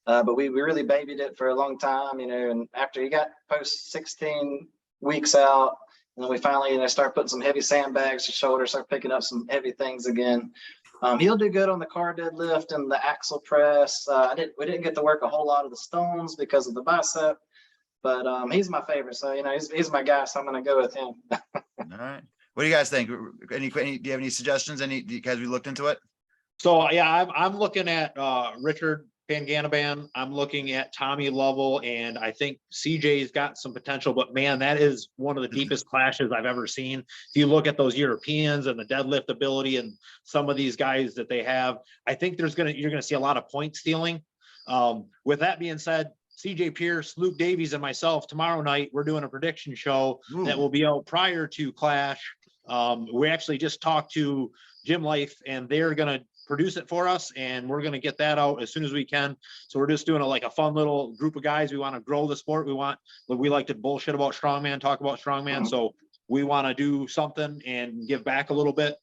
But we really babied it for a long time, and after he got post 16 weeks out, and then we finally, start putting some heavy sandbags to shoulder, start picking up some heavy things again. He'll do good on the car deadlift and the axle press. We didn't get to work a whole lot of the stones because of the bicep, but he's my favorite. So, he's my guy, so I'm going to go with him. All right. What do you guys think? Do you have any suggestions? Because we looked into it? So yeah, I'm looking at Richard Panganaban. I'm looking at Tommy Lovell, and I think CJ's got some potential, but man, that is one of the deepest clashes I've ever seen. If you look at those Europeans and the deadlift ability and some of these guys that they have, I think you're going to see a lot of point stealing. With that being said, CJ Pierce, Luke Davies, and myself tomorrow night, we're doing a prediction show that will be out prior to Clash. We actually just talked to Gym Life, and they're going to produce it for us, and we're going to get that out as soon as we can. So we're just doing a fun little group of guys. We want to grow the sport. We like to bullshit about strongman, talk about strongman. So we want to do something and give back a little bit.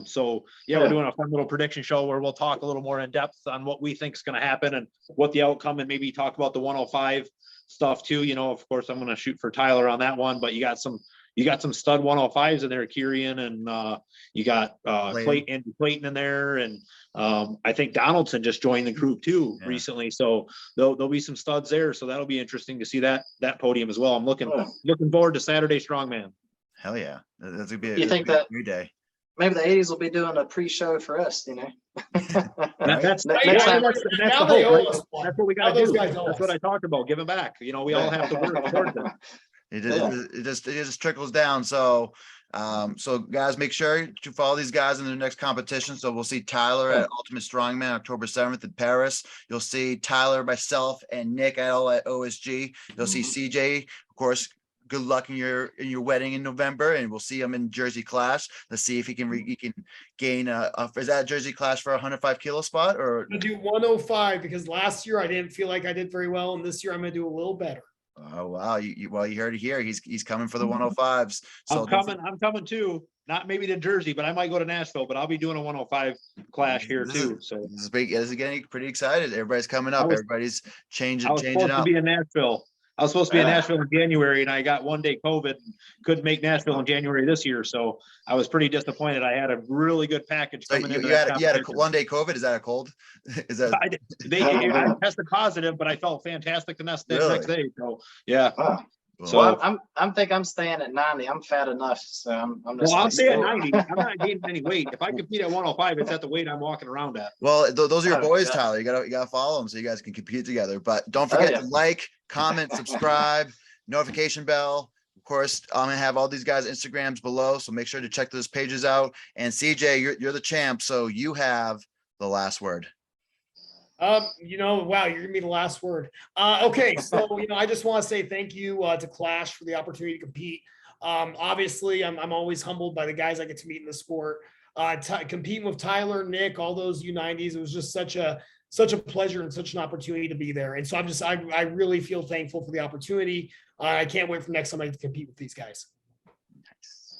So yeah, we're doing a fun little prediction show where we'll talk a little more in depth on what we think is going to happen and what the outcome, and maybe talk about the 105 stuff too. Of course I'm going to shoot for Tyler on that one, but you got some stud 105s in there, Kyrian, and you got Clayton in there, and I think Donaldson just joined the group too recently, so there'll be some studs there. So that'll be interesting to see that podium as well. I'm looking forward to Saturday Strongman. Hell yeah, that's gonna be a new day. Maybe the 80s will be doing a pre-show for us, That's Next the time. hope, right? That's what we got to do. That's what I talked about, giving back. We all have to work towards it. It just trickles down. So guys, make sure to follow these guys in their next competition. So we'll see Tyler at Ultimate Strongman October 7th in Paris. You'll see Tyler, myself, and Nick at OSG. You'll see CJ, of course, good luck in your wedding in November, and we'll see him in Jersey Clash. Let's see if he can gain is that Jersey Clash for a 105 kilo spot, or I'm gonna do 105 because last year I didn't feel like I did very well, and this year I'm gonna do a little better. oh wow, you heard it here. He's coming for the 105s. So I'm coming too. Not maybe to Jersey, but I might go to Nashville, but I'll be doing a 105 clash here too. So this is big. This is getting pretty excited. Everybody's coming up. Everybody's changing. I was supposed to be in Nashville. I was supposed to be in Nashville in January, and I got 1 day COVID and couldn't make Nashville in January this year. So I was pretty disappointed. I had a really good package So coming in. you had a 1 day COVID. Is that a cold? Is that I tested positive, but I felt fantastic the next day. So yeah. So I'm think I'm staying at 90. I'm fat enough, so I'm just. Well, I'll stay at 90. I'm not gaining any weight. If I compete at 105, it's at the weight I'm walking around at. Well, those are your boys, yeah. Tyler. You gotta follow them so you guys can compete together. But don't forget to like, comment, subscribe, notification bell. Of course, I'm gonna have all these guys' Instagrams below, so make sure to check those pages out. And CJ, you're the champ, so you have the last word. Wow, you're gonna be the last word. Okay, so I just want to say thank you to Clash for the opportunity to compete. Obviously, I'm always humbled by the guys I get to meet in the sport. Competing with Tyler, Nick, all those U90s, it was just such a pleasure and such an opportunity to be there. And so I really feel thankful for the opportunity. I can't wait for next time I get to compete with these guys.